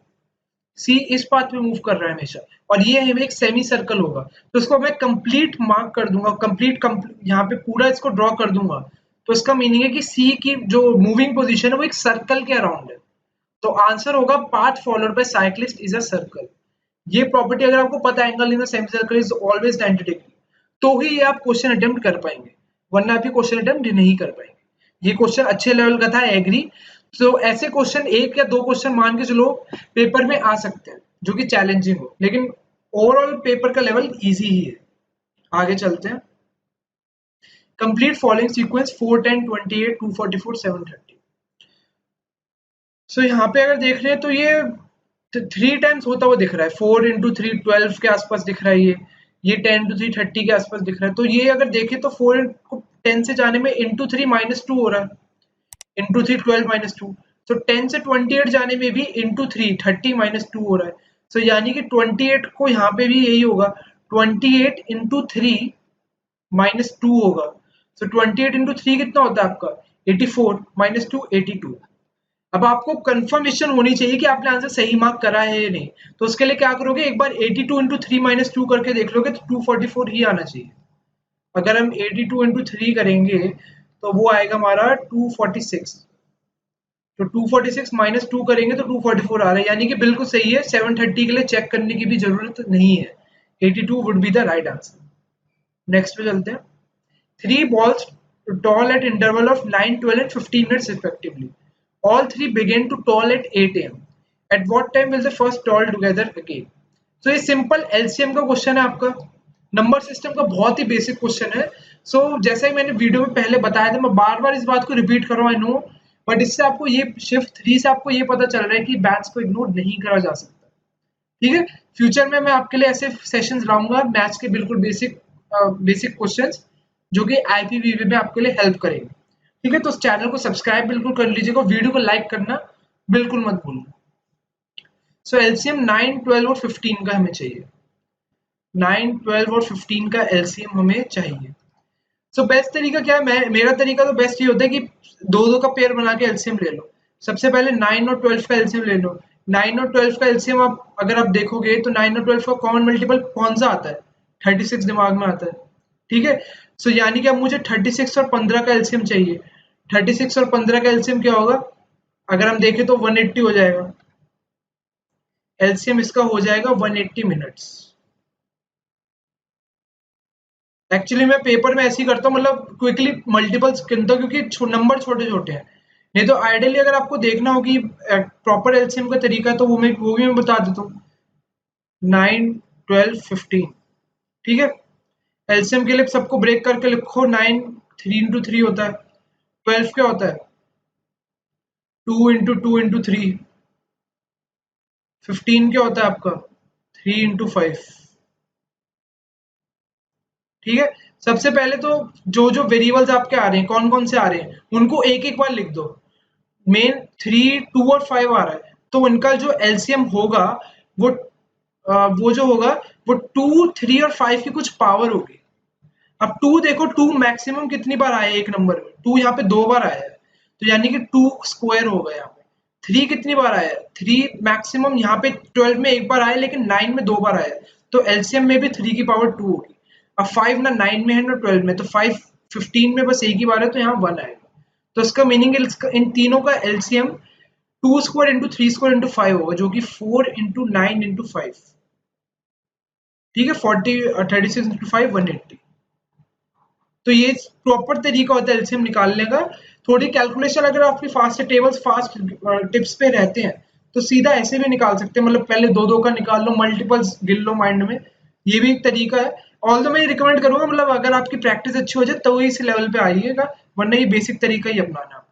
सी इस पाथ पे मूव कर रहा है हमेशा, और ये एक सेमी सर्कल होगा। तो इसको मैं कंप्लीट मार्क कर दूंगा, कंप्लीट यहाँ पे पूरा इसको ड्रॉ कर दूंगा। तो इसका मीनिंग है कि सी की जो मूविंग पोजिशन है वो एक सर्कल के अराउंड है। तो आंसर होगा path followed by cyclist is a circle. ये प्रॉपर्टी अगर आपको पता है, angle in the semi circle is always 90 degree, तो ही ये आप क्वेश्चन अटेम्प्ट कर पाएंगे, वरना आप ये क्वेश्चन अटेम्प्ट नहीं कर पाएंगे। ये क्वेश्चन अच्छे लेवल का था, एग्री। तो ऐसे क्वेश्चन एक या दो क्वेश्चन मान के चलो पेपर में आ सकते हैं जो कि चैलेंजिंग हो, लेकिन ओवरऑल पेपर का लेवल इजी ही है। आगे चलते हैं। Complete following sequence 4, 10, 28, 244, 730। सो यहाँ पे अगर देख रहे हैं तो ये 3 टाइम्स होता हुआ दिख रहा है। 4 इंटू 3 12 के आसपास दिख रहा है ये 10 टू 3 30 के आसपास दिख रहा है। तो ये अगर देखें तो 4 को 10 से जाने में इंटू 3 -2 हो रहा है, इंटू 3 12 -2। तो 10 से 28 जाने में भी इंटू 3 30 -2 हो रहा है। सो यानी कि 28 को यहाँ पे भी यही होगा, 28 इंटू 3 -2 होगा। सो 28 इंटू 3 कितना होता है आपका 84 -2 82। अब आपको कंफर्मेशन होनी चाहिए कि आपने आंसर सही मार्क करा है या नहीं। तो उसके लिए क्या करोगे, एक बार 82 इंटू 3 -2 करके देख लोगे तो 244 ही आना चाहिए। अगर हम 82 इंटू 3 करेंगे तो वो आएगा हमारा 246। तो 246 -2 करेंगे तो 244 आ रहा है, यानी कि बिल्कुल सही है। 730 के लिए चेक करने की भी जरूरत नहीं है। 82 would be the right answer. Next पे चलते हैं। 3 balls tall at interval of 9, 12 and 15 minutes respectively. All three began to tall at 8 a.m. At what time will the first tall together again? So ये simple LCM का question है आपका, number system का बहुत ही basic question है। सो जैसा ही मैंने video में पहले बताया था, मैं बार बार इस बात को रिपीट कर रहा हूँ, आई नो, बट इससे आपको ये शिफ्ट 3 से आपको ये पता चल रहा है कि बैट्स को इग्नोर नहीं करा जा सकता। ठीक है, फ्यूचर में मैं आपके लिए ऐसे सेशंस लाऊंगा मैथ्स के बिल्कुल बेसिक क्वेश्चंस, जो कि आईपीवीवी में आपके लिए हेल्प करेंगे। ठीक है, तो उस चैनल को सब्सक्राइब बिल्कुल कर लीजिएगा, वीडियो को लाइक करना बिल्कुल मत भूलना। सो एलसीएम 9, 12 और 15 का हमें चाहिए। 9, 12 और 15 का एलसीएम हमें चाहिए। सो बेस्ट तरीका क्या है, मेरा तरीका तो बेस्ट ये होता है कि दो दो का पेयर बना के एलसीएम ले लो। सबसे पहले 9 और 12 का एलसीएम ले लो। 9 और 12 का एलसीएम आप अगर आप देखोगे तो 9 और 12 का कॉमन मल्टीपल कौन सा आता है, 36 दिमाग में आता है। ठीक है, सो यानी कि अब मुझे 36 और 15 का एलसीएम चाहिए। 36 और 15 का एलसीएम क्या होगा, अगर हम देखें तो 180 हो जाएगा। एलसीएम इसका हो जाएगा 180 मिनट्स। एक्चुअली मैं पेपर में ऐसे ही करता हूँ, मतलब क्विकली मल्टीपल्स गिनता हूँ क्योंकि नंबर छोटे छोटे हैं। नहीं तो आइडियली अगर आपको देखना हो कि प्रॉपर एलसीएम का तरीका, तो वो भी मैं बता देता हूँ। 9, 12, 15। ठीक है, एलसीएम के लिए सबको ब्रेक करके लिखो। 9 3 इंटू 3 होता है। 12 क्या होता है 2 इंटू 2 इंटू 3। 15 क्या होता है आपका 3 इंटू 5। ठीक है, सबसे पहले तो जो जो वेरिएबल्स आपके आ रहे हैं, कौन कौन से आ रहे हैं, उनको एक एक बार लिख दो। मेन 3, 2 और 5 आ रहा है, तो उनका जो एलसीएम होगा वो वो जो होगा वो 2, 3 और 5 की कुछ पावर होगी। अब 2 देखो, 2 मैक्सिमम कितनी बार आया है एक नंबर में, 2 यहाँ पे 2 बार आया है, तो यानी कि 2 स्क्वायर होगा यहाँ पे। 3 कितनी बार आया है, 3 मैक्सिमम यहाँ पे 12 में एक बार आया, लेकिन 9 में 2 बार आया है, तो एलसीएम में भी 3 की पावर 2 होगी। अब 5 ना 9 में है ना 12 में, तो 5 15 में बस एक ही बार है, तो यहाँ 1 आएगा। तो इसका मीनिंग इन तीनों का LCM 2 square into 3 square into 5 होगा, जो कि 4 इंटू 9 इंटू 5। ठीक है, 36 इंटू 5 180। तो ये प्रॉपर तरीका होता है एलसीएम निकालने का। थोड़ी कैलकुलेशन अगर आपकी फास्ट टेबल्स फास्ट टिप्स पे रहते हैं तो सीधा ऐसे भी निकाल सकते हैं, मतलब पहले दो दो का निकाल लो, मल्टीपल्स गिन लो माइंड में, ये भी एक तरीका है। ऑल तो मैं रिकमेंड करूंगा, मतलब अगर आपकी प्रैक्टिस अच्छी हो जाए तो इस लेवल पे आइएगा, वरना ये बेसिक तरीका ही अपनाना है।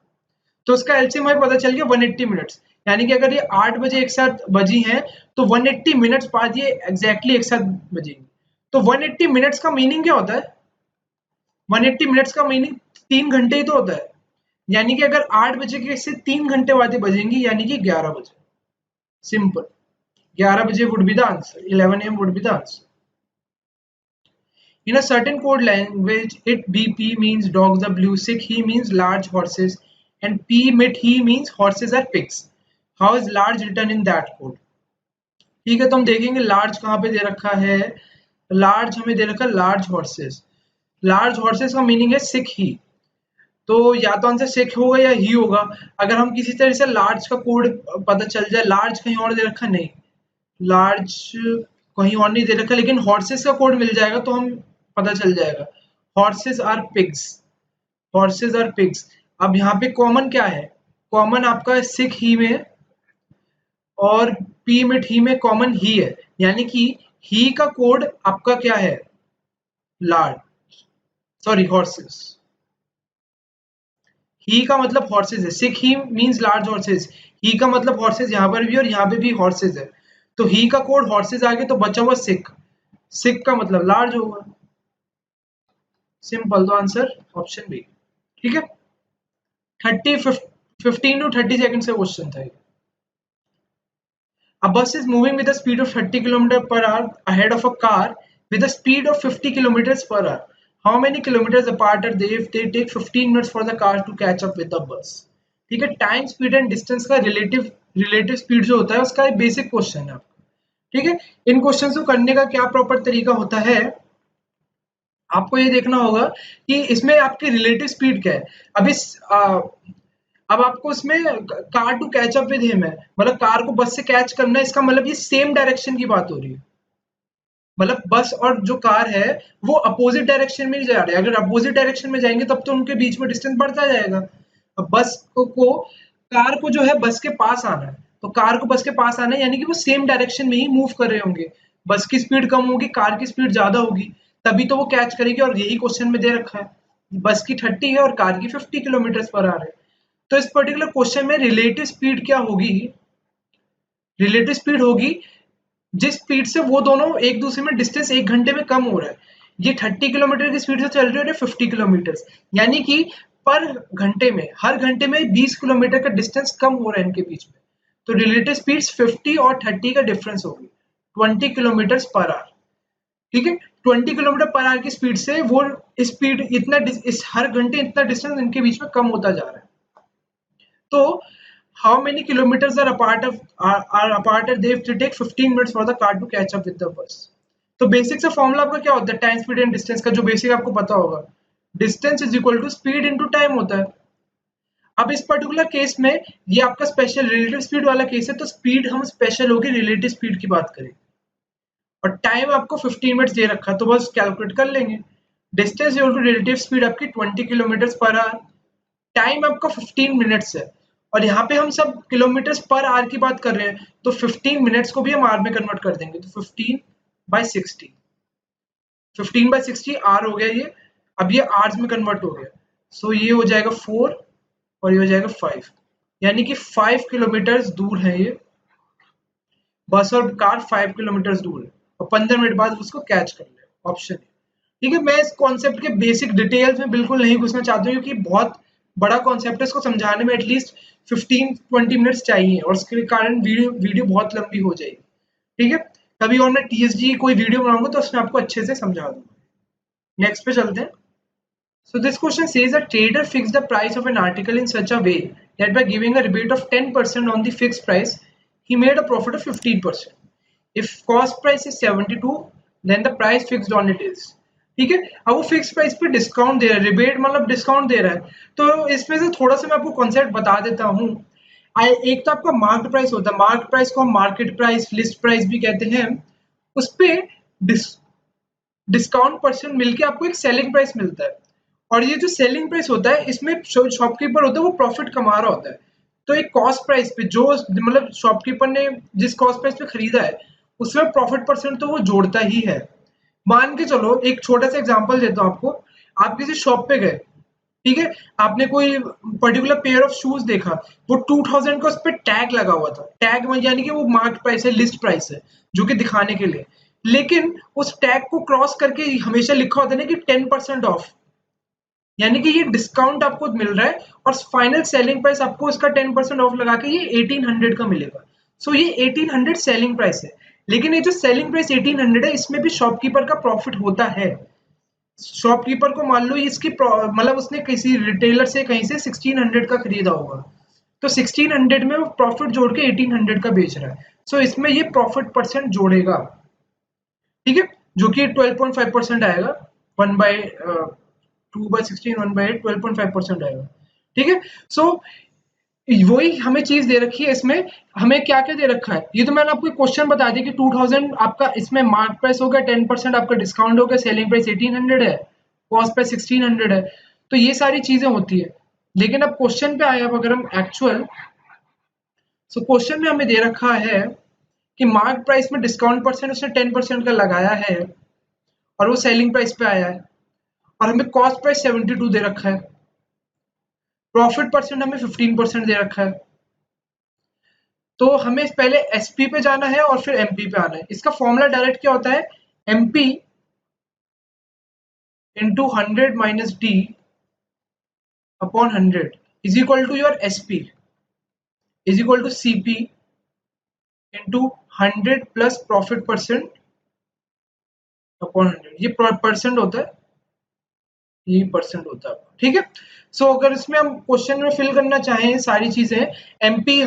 तो उसका एलसीएम हमें पता चल गया 180 मिनट्स, यानी कि अगर ये 8 बजे एक साथ बजी हैं तो 180 मिनट्स बाद ये एग्जैक्टली एक साथ बजेंगी। तो 180 मिनट्स का मीनिंग क्या होता है, 180 मिनट्स का मीनिंग 3 घंटे ही तो होता है। यानी कि अगर 8 बजे के से 3 घंटे बाद ही बजेंगी, यानी कि 11 बजे। सिंपल, 11 बजे would be the answer, 11 AM would be the answer. In a certain code language, it BP means dogs are blue, sick he means large horses, and P mit he means horses are pigs. How is large written in that code? ठीक है, तो हम देखेंगे large कहाँ पे दे रखा है। Large हमें दे रखा है लार्ज हॉर्सेस। लार्ज हॉर्सेस का मीनिंग है सिक ही, तो या तो आंसर सिक होगा या ही होगा। अगर हम किसी तरह से लार्ज का कोड पता चल जाए, लार्ज कहीं और दे रखा नहीं, लार्ज कहीं और नहीं दे रखा, लेकिन हॉर्सेस का कोड मिल जाएगा तो हम पता चल जाएगा। Horses are pigs, horses are pigs. अब यहाँ पे कॉमन क्या है, कॉमन आपका सिख ही में और पी मिट ही में कॉमन ही है, यानी कि ही का कोड आपका क्या है? Large, sorry horses. ही का मतलब हॉर्सेस है, सिक ही मींस लार्ज हॉर्सेस, ही का मतलब हॉर्सेस यहाँ पर भी और यहाँ पे भी हॉर्सेस है, तो ही का कोड हॉर्सेस आ गए तो बचा हुआ सिक, सिक का मतलब लार्ज होगा, सिंपल। तो आंसर ऑप्शन बी। ठीक है, 15 to 30 सेकंड से क्वेश्चन था ये। A bus is moving with a speed of 30 km per hour ahead of a car with a speed of 50 kilometers per hour. How many kilometers apart are they if they take 15 minutes for the car to catch up with the bus? ठीक है, time speed and distance का relative speed जो होता है उसका एक basic question है आपका। ठीक है, इन क्वेश्चंस को करने का क्या प्रॉपर तरीका होता है, आपको ये देखना होगा कि इसमें आपकी रिलेटिव स्पीड क्या है। अब अब आपको इसमें car to catch up with him है, मतलब कार को बस से कैच करना है, इसका मतलब ये सेम डायरेक्शन की बात हो रही है, मतलब बस और जो कार है वो अपोजिट डायरेक्शन में ही जा रहे हैं। अगर अपोजिट डायरेक्शन में जाएंगे तब तो उनके बीच में डिस्टेंस बढ़ता जाएगा। अब बस को कार को जो है बस के पास आना है, तो कार को बस के पास आना है यानी कि वो सेम डायरेक्शन में ही मूव कर रहे होंगे। बस की स्पीड कम होगी, कार की स्पीड ज्यादा होगी, तभी तो वो कैच करेगी, और यही क्वेश्चन में दे रखा है, बस की 30 है और कार की 50 किलोमीटर पर आ रहा है। तो इस पर्टिकुलर क्वेश्चन में रिलेटिव स्पीड क्या होगी, रिलेटिव स्पीड होगी जिस स्पीड से वो दोनों एक दूसरे में डिस्टेंस 1 घंटे में कम हो रहा है। ये 30 किलोमीटर की स्पीड से चल रही है 50 किलोमीटर, यानी कि पर घंटे में, हर घंटे में 20 किलोमीटर का डिस्टेंस कम हो रहा है इनके बीच में। तो रिलेटिव स्पीड 50 और 30 का डिफरेंस होगी 20 किलोमीटर पर आवर। ठीक है, 20 किलोमीटर पर आवर की स्पीड से वो स्पीड इतना इस हर घंटे इतना डिस्टेंस इनके बीच में कम होता जा रहा है। तो how many kilometers are apart if they take 15 minutes for the car to catch up with the bus? तो बेसिक सा फॉर्मूला आपका क्या होता है टाइम स्पीड एंड डिस्टेंस का, जो बेसिक आपको पता होगा, distance is equal to speed into time होता है। अब इस पर्टिकुलर केस में ये आपका स्पेशल रिलेटिव स्पीड वाला केस है, तो स्पीड हम स्पेशल होगी रिलेटिव स्पीड की बात करें, और टाइम आपको 15 मिनट्स दे रखा है तो बस कैलकुलेट कर लेंगे। Distance equal to relative speed आपकी 20 किलोमीटर पर आवर, टाइम आपका 15 मिनट्स है, और यहाँ पे हम सब किलोमीटर पर आवर की बात कर रहे हैं, तो 15 मिनट्स को भी हम आर में कन्वर्ट कर देंगे, तो 15/60, 15/60 आर हो गया ये। अब ये आर्स में कन्वर्ट हो गया, सो ये हो जाएगा 4 और ये हो जाएगा 5, यानी कि 5 किलोमीटर दूर है ये बस, और कार 5 किलोमीटर दूर है, और 15 मिनट बाद उसको कैच कर ले, ऑप्शन। ठीक है, मैं इस कॉन्सेप्ट के बेसिक डिटेल्स में बिल्कुल नहीं घुसना चाहता हूँ, क्योंकि बहुत बड़ा कॉन्सेप्ट है, इसको समझाने में एटलीस्ट 15-20 मिनट्स चाहिए, और इसके कारण वीडियो बहुत लंबी हो जाएगी। ठीक है, कभी और मैं टीएसजी कोई वीडियो बनाऊंगा तो उसमें आपको अच्छे से समझा दूंगा। नेक्स्ट पे चलते हैं। So this question says a trader fixed the price of an article in such a way that by giving a rebate of 10% on the fixed price, he made a profit of 15%. If cost price is 72, then the price fixed on it is. ठीक है, अब वो fix price पे discount दे रहा है, rebate मतलब discount दे रहा है, तो इसमें से थोड़ा सा मैं आपको कॉन्सेप्ट बता देता हूँ। एक तो आपका मार्केट प्राइस होता है, मार्केट प्राइस को हम मार्केट प्राइस, लिस्ट प्राइस भी कहते हैं। उस पे डिस्काउंट परसेंट मिलके आपको एक सेलिंग प्राइस मिलता है, और ये जो सेलिंग प्राइस होता है इसमें शॉपकीपर होता है वो प्रॉफिट कमा रहा होता है। तो एक कॉस्ट प्राइस पे जो मतलब शॉपकीपर ने जिस कॉस्ट प्राइस पे खरीदा है उसमें प्रॉफिट परसेंट तो वो जोड़ता ही है। मान के चलो, एक छोटा सा एग्जांपल देता हूँ आपको। आप किसी शॉप पे गए, ठीक है, आपने कोई पर्टिकुलर पेयर ऑफ शूज देखा, वो 2000 का उस पर टैग लगा हुआ था, टैग में यानी कि वो मार्केट प्राइस है, लिस्ट प्राइस है, जो कि दिखाने के लिए, लेकिन उस टैग को क्रॉस करके हमेशा लिखा होता है ना कि 10% ऑफ, यानी कि ये डिस्काउंट आपको मिल रहा है, और फाइनल सेलिंग प्राइस आपको इसका 10% ऑफ लगा के ये 1800 का मिलेगा। सो ये 1800 सेलिंग प्राइस है, लेकिन ये जो सेलिंग प्राइस 1800 है इसमें भी शॉपकीपर का प्रॉफिट होता है। शॉपकीपर को मान लो इसकी मतलब उसने किसी रिटेलर से कहीं से 1600 का खरीदा होगा, तो 1600 में वो प्रॉफिट जोड़ के 1800 का बेच रहा है, सो इसमें ये प्रॉफिट परसेंट जोड़ेगा। ठीक है, जो कि 12.5% आएगा, 2/16 1/8 12.5% आएगा। ठीक है, सो वही हमें चीज दे रखी है, इसमें हमें क्या क्या दे रखा है, ये तो मैंने आपको क्वेश्चन बता दिया कि 2000 आपका इसमें मार्क प्राइस होगा, 10% आपका डिस्काउंट होगा, सेलिंग प्राइस 1800 है, कॉस्ट प्राइस 1600 है, तो ये सारी चीजें होती है। लेकिन अब क्वेश्चन पे आए, अब अगर हम एक्चुअल, सो क्वेश्चन में हमें दे रखा है कि मार्क प्राइस में डिस्काउंट परसेंट उसने 10% का लगाया है और वो सेलिंग प्राइस पे आया है, और हमें कॉस्ट प्राइस 72 दे रखा है, प्रॉफिट परसेंट हमें 15% दे रखा है। तो हमें पहले एसपी पे जाना है और फिर एमपी पे आना है। इसका फॉर्मूला डायरेक्ट क्या होता है, MP into 100 minus D upon 100 is equal to your SP is equal to CP into 100 plus profit percent upon 100। ये परसेंट होता है, ये परसेंट होता है, ठीक है। सो अगर इसमें हम क्वेश्चन में फिल करना चाहें सारी चीजें, एमपी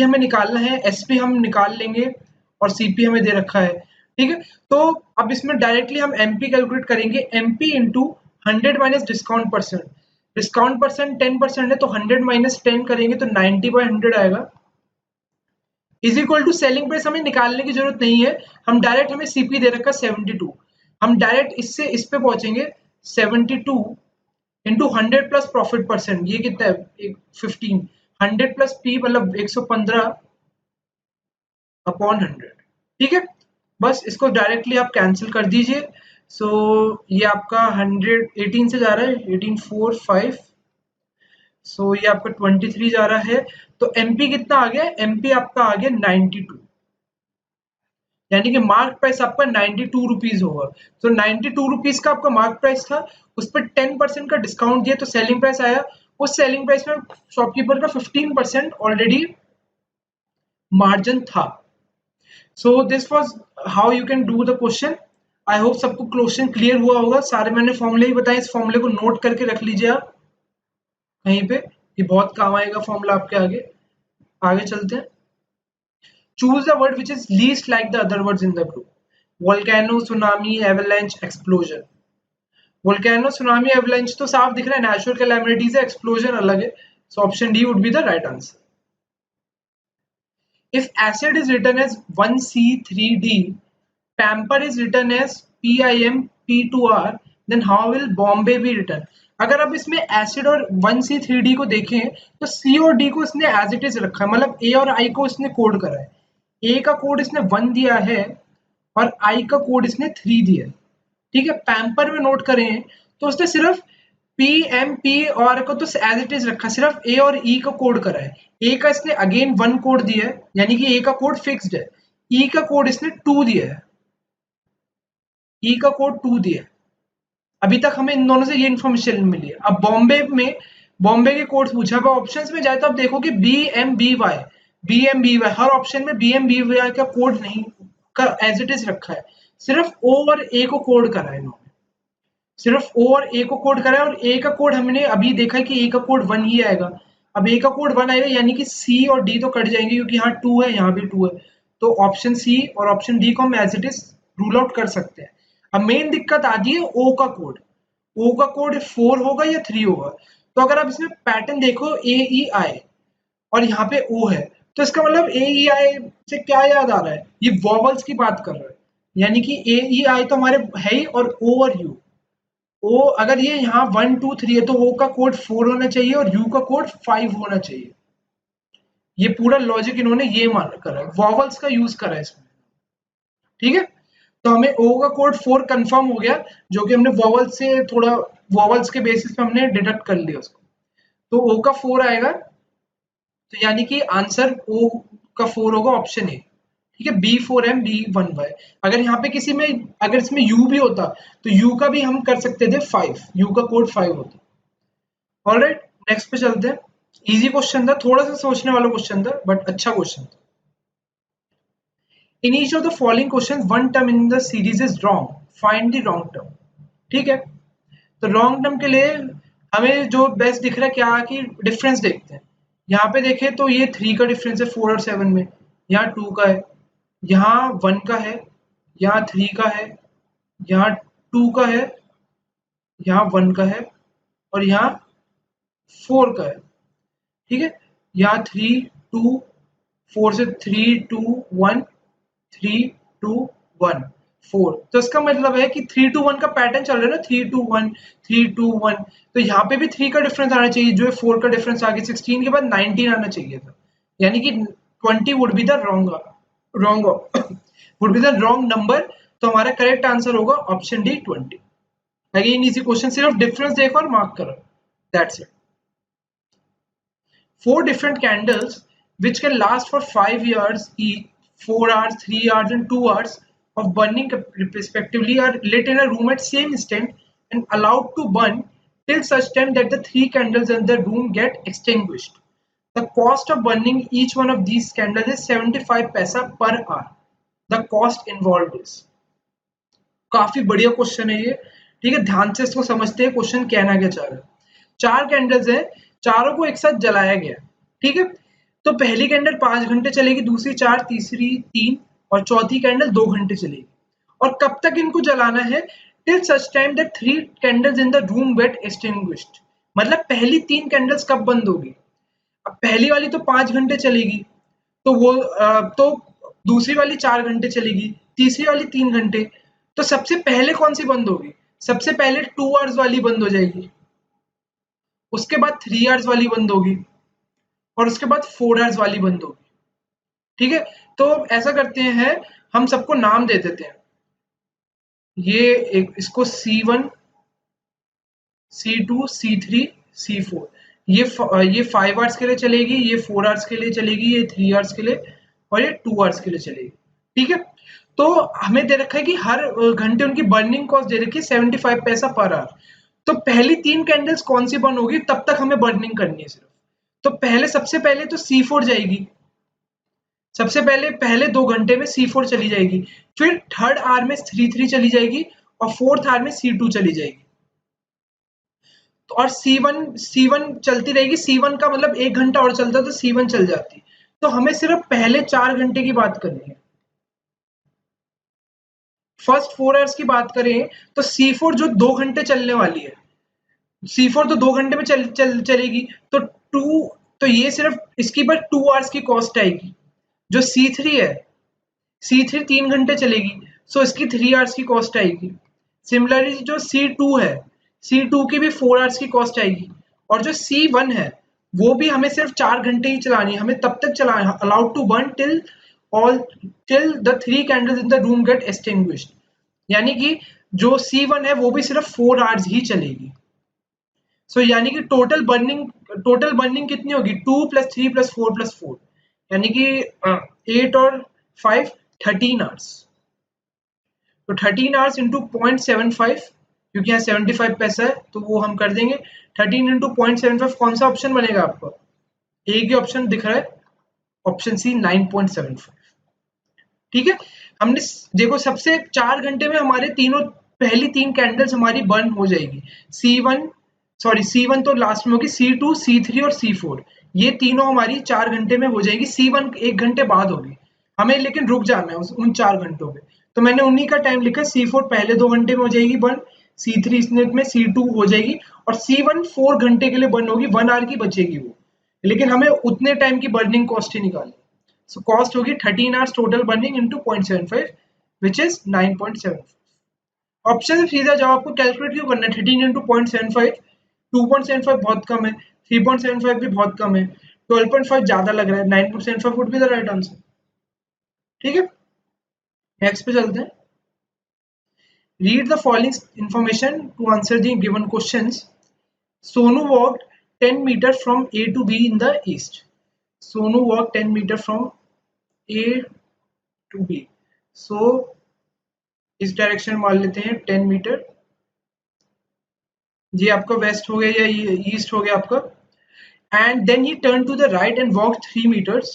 हमें निकालना है, एसपी हम निकाल लेंगे और सीपी हमें दे रखा है, ठीक है। तो अब इसमें डायरेक्टली हम एमपी कैलकुलेट करेंगे, MP into 100 minus discount percent 10% है, तो 100 माइनस 10 करेंगे तो 90/100 आएगा, is equal to selling price हमें निकालने की जरूरत नहीं है, हम डायरेक्ट, हमें सीपी दे रखा 72, हम डायरेक्ट इससे इस पे पहुंचेंगे 72 इंटू 100 प्लस प्रॉफिट परसेंट, ये कितना है 15, 100 प्लस पी मतलब 115 अपॉन 100, ठीक है। बस इसको डायरेक्टली आप कैंसिल कर दीजिए। सो ये आपका 118 से जा रहा है 18 4 5, सो ये आपका 23 जा रहा है। तो एमपी कितना आ गया, एमपी आपका आ गया 92, यानी कि मार्क प्राइस आपका 92 रुपीज होगा। तो 92 रुपीज का आपका मार्क प्राइस था, उस पर 10% का डिस्काउंट दिया तो सेलिंग प्राइस आया, उस सेलिंग प्राइस में शॉपकीपर का 15% ऑलरेडी मार्जिन था। So this was how you can do the question. I hope सबको क्वेश्चन क्लियर हुआ होगा, सारे मैंने फॉर्मूले ही बताए, इस फॉर्मूले को नोट करके रख लीजिए आप कहीं पे, ये बहुत काम आएगा फॉर्मूला आपके आगे। आगे चलते हैं। Choose the word which is least like the other words in the group. Volcano, tsunami, avalanche, explosion. Volcano, tsunami, avalanche तो साफ दिख रहा है नेचुरल कैलामिटीज है, एक्सप्लोजन अलग है, so option D would be the right answer. If acid is written as 1C3D, Pamper is written as PIMP2R, then how will Bombay be written? अगर अब इसमें एसिड और 1C3D को देखें तो C और D को इसने एज इट इज रखा है, मतलब A और I को इसने कोड करा है। A का कोड इसने 1 दिया है और I का कोड इसने 3 दिया है, ठीक है। पैम्पर में नोट करें तो उसने सिर्फ पी एम पी और को तो एज इट इज रखा, सिर्फ ए और ई का कोड करा है। ए का इसने अगेन 1 कोड दिया है, यानी कि ए का कोड फिक्स्ड है, ई का कोड इसने 2 दिया है, ई का कोड 2 दिया है। अभी तक हमें इन दोनों से ये इन्फॉर्मेशन मिली है। अब बॉम्बे के कोड्स पूछा, अब ऑप्शंस में जाए तो आप देखो कि बी एम बी वाई, हर ऑप्शन में बी एम बी वाई का कोड नहीं का एज इट इज रखा है, सिर्फ ओ और ए को कोड करा है इन्होंने, सिर्फ ओ और ए को कोड करा है। और ए का कोड हमने अभी देखा है कि ए का कोड 1 ही आएगा। अब ए का कोड 1 आएगा यानी कि सी और डी तो कट जाएंगे, क्योंकि यहाँ 2 है, यहाँ भी 2 है, तो ऑप्शन सी और ऑप्शन डी को हम as it is rule out कर सकते हैं। अब मेन दिक्कत आती है ओ का कोड, ओ का कोड 4 होगा या 3 होगा। तो अगर आप इसमें पैटर्न देखो ए ई आई और यहाँ पे ओ है, तो इसका मतलब ए ई आई से क्या याद आ रहा है, ये वॉवल्स की बात कर रहा है, यानी कि ए ई आई तो हमारे है ही, और ओ और यू, ओ अगर ये यहाँ 1 2 3 है तो ओ का कोड 4 होना चाहिए और यू का कोड 5 होना चाहिए। ये पूरा लॉजिक इन्होंने ये मान करा है, वॉवल्स का यूज करा है इसमें, ठीक है। तो हमें ओ का कोड 4 कंफर्म हो गया, जो कि हमने वॉवल्स से थोड़ा, वॉवल्स के बेसिस पे हमने डिडक्ट कर लिया उसको, तो ओ का 4 आएगा, तो यानी कि आंसर ओ का 4 होगा ऑप्शन ए, ठीक है। B4M B1Y। अगर यहाँ पे किसी में, अगर इसमें U भी होता तो U का भी हम कर सकते थे 5, U का कोड 5 होता। ऑलराइट, नेक्स्ट पे चलते हैं। इजी क्वेश्चन था, थोड़ा सा सोचने वाला क्वेश्चन था, बट अच्छा क्वेश्चन था। In each of the following question one term in the series is wrong, find the wrong term, ठीक है। तो रॉन्ग टर्म के लिए हमें जो बेस्ट दिख रहा है क्या कि डिफरेंस देखते हैं। यहाँ पे देखें तो ये 3 का डिफरेंस है 4 और 7 में, यहाँ 2 का है, यहाँ 1 का है, यहाँ 3 का है, यहाँ 2 का है, यहाँ 1 का है और यहाँ 4 का है, ठीक है। यहाँ 3 2 4 से 3 2 1 3 2 1 4, तो इसका मतलब है कि 3 2 1 का पैटर्न चल रहा है ना, 3 2 1 3 2 1, तो यहाँ पे भी 3 का डिफरेंस आना चाहिए, जो है 4 का डिफरेंस आ गया, 16 के बाद 19 आना चाहिए था, यानी कि 20 would be the wrong wrong would be the wrong number. तो हमारा करेक्ट आंसर होगा ऑप्शन डी 20। अगेन इसी क्वेश्चन, सिर्फ डिफरेंस देखो और मार्क करो, that's it. 4 different candles which can last for 5 years each, 4 hours, 3 hours and 2 hours of burning respectively are lit in a room at same instant and allowed to burn till such time that the 3 candles in the room get extinguished. The cost of burning each one of these candles is 75 paisa per hour. The cost involved is। काफी बढ़िया question है ये, ठीक है, ध्यान से इसको समझते हैं क्वेश्चन कहना क्या चाह रहा है। 4 कैंडल्स हैं, चारों को एक साथ जलाया गया, ठीक है। तो पहली कैंडल 5 घंटे चलेगी, दूसरी 4, तीसरी 3 और चौथी कैंडल 2 घंटे चलेगी। और कब तक इनको जलाना है? Till such time that 3 candles in the room get extinguished. मतलब पहली 3 कैंडल्स कब बंद होगी? अब पहली वाली तो 5 घंटे चलेगी, तो वो तो दूसरी वाली 4 घंटे चलेगी, तीसरी वाली 3 घंटे। तो सबसे पहले कौन सी बंद होगी? सबसे पहले 2 आवर्स वाली बंद हो जाएगी, उसके बाद 3 आवर्स वाली बंद होगी और उसके बाद 4 आवर्स वाली बंद होगी, ठीक है। तो ऐसा करते हैं, हम सबको नाम दे देते हैं। ये एक, इसको C1, C2, C3, C4। ये 5 आवर्स के लिए चलेगी, ये 4 आवर्स के लिए चलेगी, ये 3 आवर्स के लिए और ये 2 आवर्स के लिए चलेगी, ठीक है। तो हमें दे रखा है कि हर घंटे उनकी बर्निंग कॉस्ट दे रखी है 75 पैसा पर आवर। तो पहली 3 कैंडल्स कौन सी बर्न होगी, तब तक हमें बर्निंग करनी है सिर्फ। तो पहले, सबसे पहले तो C4 जाएगी, सबसे पहले पहले 2 घंटे में C4 चली जाएगी, फिर थर्ड आवर में C3 चली जाएगी और फोर्थ आवर में C2 चली जाएगी। तो और C1 चलती रहेगी। C1 का मतलब 1 घंटा और चलता तो C1 चल जाती। तो हमें सिर्फ पहले 4 घंटे की बात करनी है। फर्स्ट 4 आवर्स की बात करें तो C4 जो 2 घंटे चलने वाली है, C4 तो 2 घंटे में चलेगी, तो तो ये सिर्फ इसकी बस 2 आवर्स की कॉस्ट आएगी। जो C3 है, C3 3 घंटे चलेगी, सो इसकी 3 आवर्स की कॉस्ट आएगी। सिमिलरली जो C2 है, C2 की भी 4 आवर्स की कॉस्ट आएगी। और जो C1 है, वो भी हमें सिर्फ 4 घंटे ही चलानी है, हमें तब तक चलाना है, allowed to burn till the 3 candles in the room get extinguished. यानी कि जो C1 है वो भी सिर्फ 4 आवर्स ही चलेगी। सो यानी कि टोटल बर्निंग कितनी होगी? 2 + 3 + 4 + 4, यानी कि 8 और 5 13 आवर्स। तो 13 आवर्स इंटू 0.75, क्योंकि यहाँ 75 पैसा है तो वो हम कर देंगे। 13 इंटू 0.75, कौन सा ऑप्शन बनेगा आपका? एक ही ऑप्शन दिख रहा है, ऑप्शन सी 9.75, ठीक है। हमने देखो, सबसे 4 घंटे में हमारे पहली 3 कैंडल्स हमारी बर्न हो जाएगी। C1 तो लास्ट में होगी, C2, C3 और C4, ये तीनों हमारी 4 घंटे में हो जाएगी। C1 1 घंटे बाद होगी, हमें लेकिन रुक जाना है उन 4 घंटों पे। तो मैंने उन्हीं का टाइम लिखा। C4 पहले 2 घंटे में हो जाएगी बर्न, C3 इसमें, C2 हो जाएगी और C1 4 घंटे के लिए बर्न होगी, 1 आवर की बचेगी वो, लेकिन हमें उतने टाइम की बर्निंग कॉस्ट ही निकालनी। सो कॉस्ट होगी 13 hours total burning into 0.75 which is 9.75। Option से सीधा जवाब को कैलकुलेट क्यों करना है? 13 इंटू 0.75, 2.75 बहुत कम है, 3.75 भी बहुत कम है, 12.5 ज्यादा लग रहा है, 9.75 would be the right answer, ठीक है। नेक्स्ट पे चलते हैं। Read the following information to answer the given questions. Sonu walked 10 meters from A to B in the east. Sonu walked 10 meters from A to B. So इस direction मान लेते हैं 10 metre. ये आपका वेस्ट हो गया या ये ईस्ट हो गया आपका। And then he turn to the right and walk 3 metres.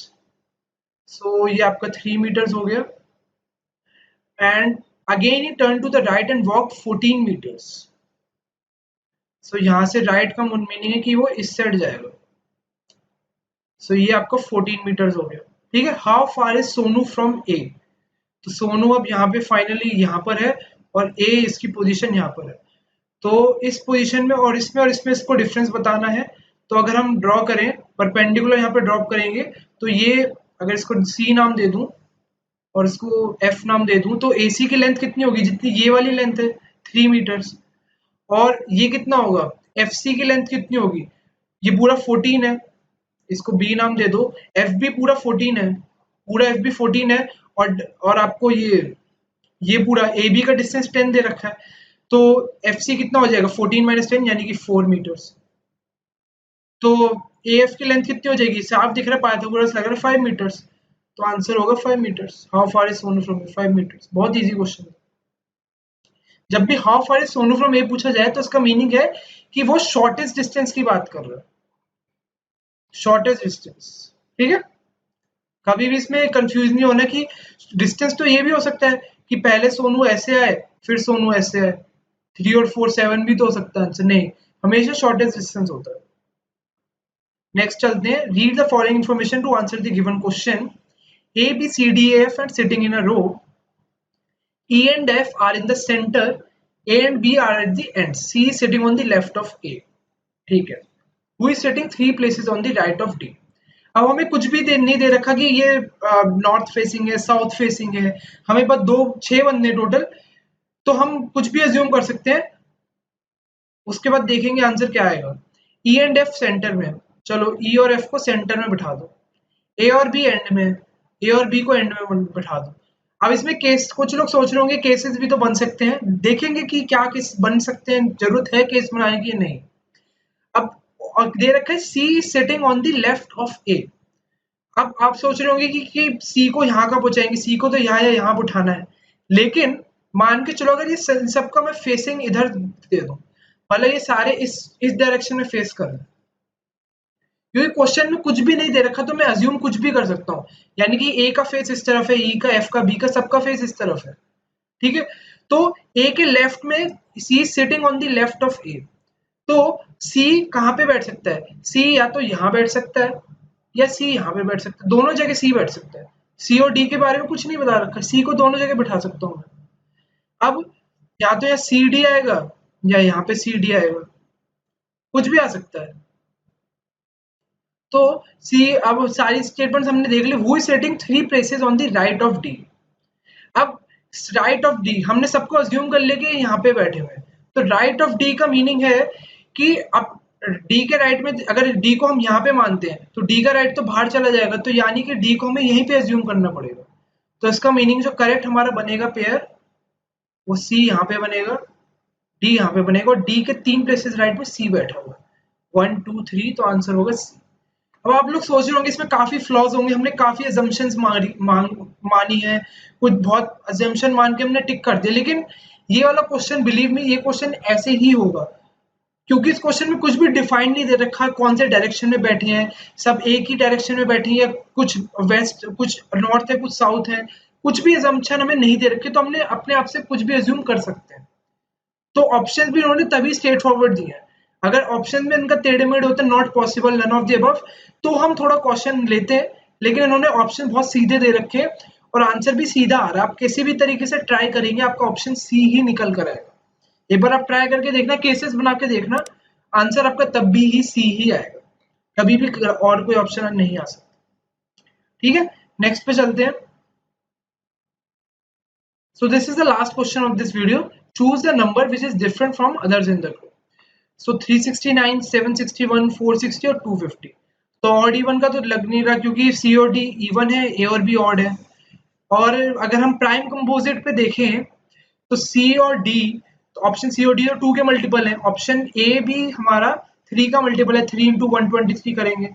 So ये आपका 3 मीटर्स हो गया। And again he turn to the right and walk 14 metres. So यहाँ से राइट का मीनिंग है कि वो इस साइड जाएगा। सो ये आपका 14 मीटर्स हो गया, ठीक है। How far is Sonu from A? तो सोनू अब यहाँ पे फाइनली यहाँ पर है और ए इसकी पोजीशन यहाँ पर है। तो इस पोजीशन में और इसमें इसको डिफरेंस बताना है। तो अगर हम ड्रॉ करें, परपेंडिकुलर यहाँ पे ड्रॉप करेंगे, तो ये अगर इसको सी नाम दे दूं और इसको एफ नाम दे दूं, तो AC की लेंथ कितनी होगी? जितनी ये वाली लेंथ है 3 मीटर्स। और ये कितना होगा? FC की लेंथ कितनी होगी? ये पूरा 14 है, इसको B नाम दे दो। FB पूरा 14 है, पूरा FB 14 है और आपको ये पूरा ए बी का डिस्टेंस 10 दे रखा है, तो एफ सी कितना हो जाएगा 14 माइनस 10 यानी कि 4 मीटर्स। तो ए एफ की लेंथ कितनी हो जाएगी, साफ दिख रहा है पाइथागोरस लग रहा है 5 मीटर्स, तो आंसर होगा 5 metres. How far is Sonu from 5 metres, बहुत इजी क्वेश्चन है। जब भी how far is Sonu from A पूछा जाए तो इसका मीनिंग है कि वो शॉर्टेस्ट डिस्टेंस की बात कर रहा है, शॉर्टेस्ट डिस्टेंस। ठीक है, कभी भी इसमें कंफ्यूज नहीं होना कि डिस्टेंस तो ये भी हो सकता है कि पहले सोनू ऐसे आए फिर सोनू ऐसे आए, 3 और 4 7 भी तो हो सकता है आंसर, नहीं, हमेशा शॉर्टेस्ट डिस्टेंस होता है। नेक्स्ट चलते हैं, read the following information to answer the given question. A B C D E F are sitting in a row, E and F are in the center, A and B are at the ends, C is sitting on the left of A। ठीक है, who is sitting 3 places on the right of D। अब हमें कुछ भी नहीं दे रखा कि ये नॉर्थ फेसिंग है साउथ फेसिंग है, हमें बस 6 बंदे टोटल, तो हम कुछ भी अज्यूम कर सकते हैं, उसके बाद देखेंगे आंसर क्या आएगा। E एंड F सेंटर में, चलो E और F को सेंटर में बिठा दो, ए और बी एंड में, ए और बी को एंड में बिठा दो। अब इसमें केस, कुछ लोग सोच रहे होंगे केसेस भी तो बन सकते हैं, देखेंगे कि क्या केस बन सकते हैं, जरूरत है केस बनाने की नहीं। अब और दे रखा है C sitting on the left of A. अब आप सोच रहे होंगे कि सी को यहाँ का पहुंचाएंगे, सी को तो यहाँ या यहाँ उठाना है, लेकिन मान के चलो अगर ये सबका मैं फेसिंग इधर दे दूं, मतलब ये सारे इस डायरेक्शन में फेस कर रहे हैं, क्योंकि क्वेश्चन में कुछ भी नहीं दे रखा तो मैं अज्यूम कुछ भी कर सकता हूँ, यानी कि ए का फेस इस तरफ है, ई का, एफ का, बी का, सबका फेस इस तरफ है। ठीक है, तो ए के लेफ्ट में C sitting on the left of A, तो सी कहाँ पे बैठ सकता है, सी या तो यहाँ बैठ सकता है या सी यहाँ पे बैठ सकता है, दोनों जगह सी बैठ सकता है। सी और डी के बारे में कुछ नहीं बता रखा, सी को दोनों जगह बैठा सकता हूँ मैं। अब या तो यहाँ सी डी आएगा या यहाँ पे सी डी आएगा, कुछ भी आ सकता है। तो सी, अब सारी स्टेटमेंट्स हमने देख ली। Who is sitting 3 places on the right of D. अब राइट ऑफ डी हमने सबको अज्यूम कर लिया कि यहाँ पे बैठे हुए हैं, तो राइट ऑफ डी का मीनिंग है कि अब डी के राइट में अगर डी को हम यहाँ पे मानते हैं तो डी का राइट तो बाहर चला जाएगा, तो यानी कि डी को हमें यहीं पे अज्यूम करना पड़ेगा। तो इसका मीनिंग जो करेक्ट हमारा बनेगा पेयर, वो सी यहाँ पे बनेगा, डी यहाँ पे बनेगा, और डी के 3 प्लेसेस राइट में सी बैठा हुआ है, 1 2 3, तो आंसर होगा सी। अब आप लोग सोच रहे होंगे इसमें काफी फ्लॉज होंगे, हमने काफी अजम्पशंस मानी है, कुछ बहुत अजम्पशन मान के हमने टिक कर दिया, लेकिन ये वाला क्वेश्चन बिलीव मी ये क्वेश्चन ऐसे ही होगा, क्योंकि इस क्वेश्चन में कुछ भी डिफाइन नहीं दे रखा कौन से डायरेक्शन में बैठे हैं, सब एक ही डायरेक्शन में बैठे हैं, या कुछ वेस्ट कुछ नॉर्थ है कुछ साउथ है, कुछ भी अजम्पशन हमें नहीं दे रखे, तो हमने अपने आप से कुछ भी अज्यूम कर सकते हैं। तो ऑप्शन भी उन्होंने तभी स्ट्रेट फॉरवर्ड दिए हैं, अगर ऑप्शन में इनका टेढ़े मेढ़ होता not possible none of the above, तो हम थोड़ा क्वेश्चन लेते हैं, लेकिन इन्होंने ऑप्शन बहुत सीधे दे रखे और आंसर भी सीधा आ रहा है। आप किसी भी तरीके से ट्राई करेंगे आपका ऑप्शन सी ही निकल कर आएगा। एक बार आप ट्राई करके देखना, केसेस बना के देखना, आंसर आपका तब भी ही सी ही आएगा, कभी भी और कोई ऑप्शन नहीं आ सकता। ठीक है, नेक्स्ट पे चलते हैं। So this is the last question of this video. Choose the number which is different from others in the group. So 369, 761, 460 और 250। तो ऑड इवन का तो लग नहीं रहा क्योंकि सी और डी इवन है, ए और बी ऑड है। और अगर हम प्राइम कंपोजिट पे देखें तो सी और डी, तो ऑप्शन सी और डी और 2 के मल्टीपल है, ऑप्शन ए भी हमारा 3 का मल्टीपल है, 3 इंटू 123 करेंगे।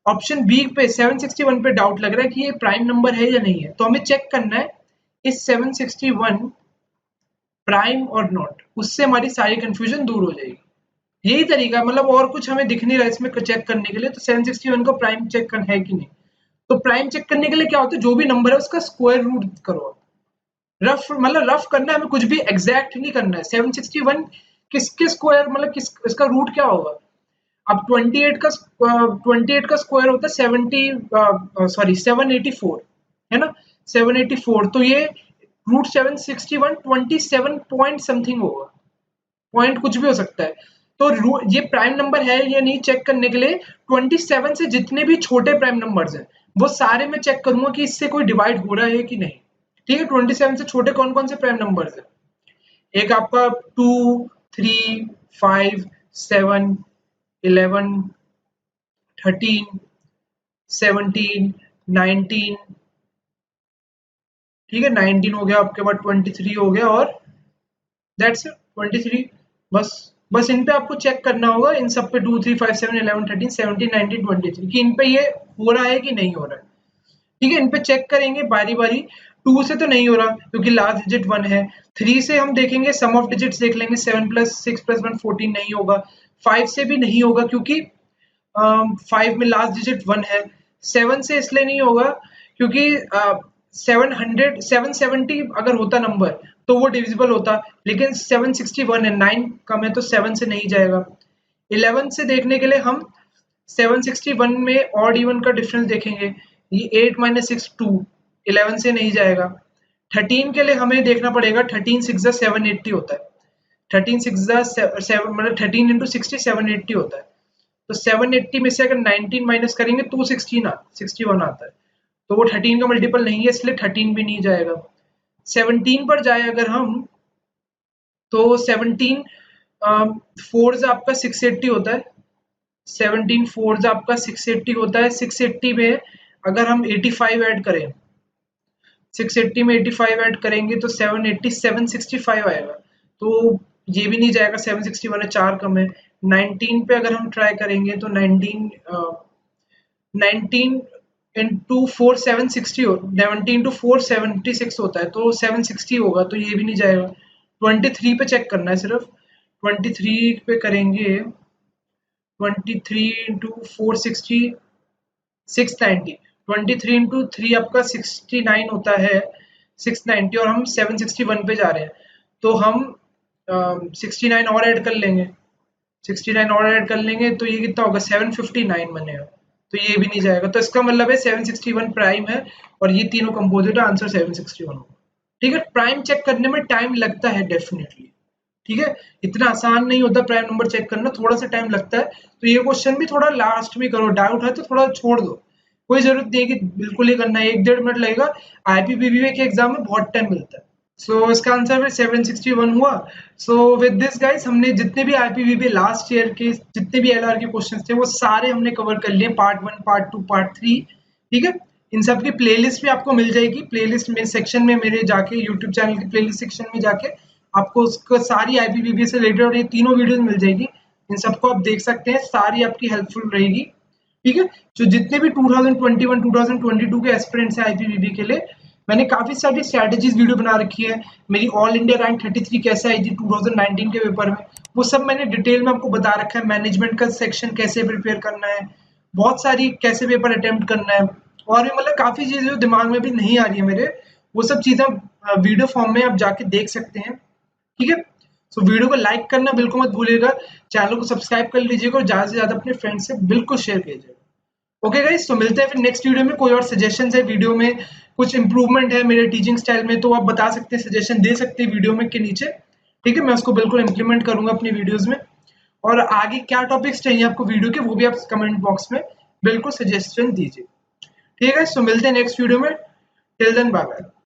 ऑप्शन बी पे 761 पे डाउट लग रहा है कि ये प्राइम नंबर है या नहीं है, तो हमें चेक करना है इस 761 प्राइम और नॉट, उससे हमारी सारी कंफ्यूजन दूर हो जाएगी। यही तरीका, मतलब और कुछ हमें दिख नहीं रहा इसमें चेक करने के लिए, तो 761 को प्राइम चेक करना है कि नहीं। तो प्राइम चेक करने के लिए क्या होता है, जो भी नंबर है उसका स्क्वायर रूट करो। रफ मतलब रफ करना है हमें, कुछ भी एग्जैक्ट नहीं करना है। 761 किसके स्क्वायर, मतलब किस इसका रूट क्या होगा। अब 28 का स्क्वायर होता है 784 है ना, 784, तो ये रूट 761 27 पॉइंट समथिंग होगा, पॉइंट कुछ भी हो सकता है। तो ये प्राइम नंबर है या नहीं चेक करने के लिए 27 से जितने भी छोटे प्राइम नंबर्स हैं वो सारे मैं चेक करूंगा कि इससे कोई डिवाइड हो रहा है कि नहीं। ठीक है, 27 से छोटे कौन कौन से प्राइम नंबर्स हैं, एक आपका 2 3 5 7 11 13 17 19 ठीक है, 19 हो गया, आपके बाद 23 हो गया, और दैट्स 23। बस इन पे आपको चेक करना होगा, इन सब पे 2 3 5 7 11 13 17 19 23 कि इन पे ये हो रहा है कि नहीं हो रहा है। ठीक है, इन पे चेक करेंगे बारी बारी। 2 से तो नहीं हो रहा क्योंकि लास्ट डिजिट 1 है। 3 से हम देखेंगे, सम ऑफ डिजिट्स देख लेंगे, 7 + 6 + 1 14 नहीं होगा। 5 से भी नहीं होगा क्योंकि 5 में लास्ट डिजिट 1 है। 7 से इसलिए नहीं होगा क्योंकि 770 अगर होता नंबर तो वो डिविजिबल होता, लेकिन 761 है, 9 कम है तो 7 से नहीं जाएगा। 11 से देखने के लिए हम 761 में ऑड इवन का डिफरेंस देखेंगे, ये 8 - 6 2, 11 से नहीं जाएगा। 13 के लिए हमें देखना पड़ेगा, 13 6 780 होता है। 13 6 मतलब 13 × 60 780 होता है। तो 780 में से अगर 19 माइनस करेंगे तो 61 आता है, तो वो 13 का मल्टीपल नहीं है, इसलिए 13 भी नहीं जाएगा। 17 पर जाए अगर हम, तो 17 4 आपका 680 होता है। 17 4 आपका 680 होता है। 680 में अगर हम 85 ऐड करें, 680 में 85 ऐड करेंगे तो 780 765 आएगा, तो ये भी नहीं जाएगा, 761 है, 4 कम है। 19 पे अगर हम ट्राई करेंगे तो 19 इंटू 4 760 हो, 19 इंटू 4 76 होता है, तो 760 होगा, तो ये भी नहीं जाएगा। 23 पे चेक करना है सिर्फ, 23 पे करेंगे, 23 इंटू 460 690, 23 इंटू 3 आपका 69 होता है, 690, और हम 761 पे जा रहे हैं, तो हम 69 और ऐड कर लेंगे, 69 और ऐड कर लेंगे तो ये कितना होगा, 759 बनेगा, तो ये भी नहीं जाएगा। तो इसका मतलब है 761 प्राइम है और ये तीनों कंपोजिट है, आंसर 761 होगा। ठीक है, प्राइम चेक करने में टाइम लगता है डेफिनेटली। ठीक है, इतना आसान नहीं होता प्राइम नंबर चेक करना, थोड़ा सा टाइम लगता है, तो ये क्वेश्चन भी थोड़ा लास्ट में करो, डाउट है तो थोड़ा छोड़ दो, कोई जरूरत नहीं है कि बिल्कुल ही करना है, 1 1.5 मिनट लगेगा। आईपीपीबी के एग्जाम में बहुत टाइम मिलता है। सो इसका आंसर फिर 761 हुआ। सो विद दिस गाइस, हमने जितने भी आईपीवीबी लास्ट ईयर के जितने भी एलआर के क्वेश्चंस थे वो सारे हमने कवर कर लिए, पार्ट 1 पार्ट 2 पार्ट 3। ठीक है, इन सब की प्लेलिस्ट भी आपको मिल जाएगी, प्लेलिस्ट में सेक्शन में मेरे जाके यूट्यूब चैनल के प्लेलिस्ट सेक्शन में जाके आपको उसको सारी आईपीवीबी से रिलेटेड और ये तीनों वीडियोस मिल जाएगी, इन सबको आप देख सकते हैं, सारी आपकी हेल्पफुल रहेगी। ठीक है, जो जितने भी 2021 2022 के एस्पिरेंट्स हैं आईपीवीबी के लिए, मैंने काफी सारी स्ट्रैटेजीज वीडियो बना रखी है। मेरी ऑल इंडिया रैंक 33 कैसे आई थी 2019 के पेपर में, वो सब मैंने डिटेल में आपको बता रखा है। मैनेजमेंट का सेक्शन कैसे प्रिपेयर करना है, बहुत सारी कैसे पेपर अटेम्प्ट करना है, और भी मतलब काफी चीजें जो दिमाग में भी नहीं आ रही है मेरे, वो सब चीजें वीडियो फॉर्म में आप जाके देख सकते हैं। ठीक है, सो वीडियो को लाइक करना बिल्कुल मत भूलिएगा, चैनल को सब्सक्राइब कर लीजिएगा और ज्यादा से ज्यादा अपने फ्रेंड्स से बिल्कुल शेयर कीजिएगा। ओके गाइस, तो मिलते हैं फिर नेक्स्ट वीडियो में। कोई और सजेशंस है वीडियो में, कुछ इंप्रूवमेंट है मेरे टीचिंग स्टाइल में, तो आप बता सकते हैं, सजेशन दे सकते हैं वीडियो में के नीचे। ठीक है, मैं उसको बिल्कुल इंप्लीमेंट करूंगा अपनी वीडियोस में। और आगे क्या टॉपिक्स चाहिए आपको वीडियो के, वो भी आप कमेंट बॉक्स में बिल्कुल सजेशन दीजिए। ठीक है, सो मिलते हैं नेक्स्ट वीडियो में। Till then bye bye.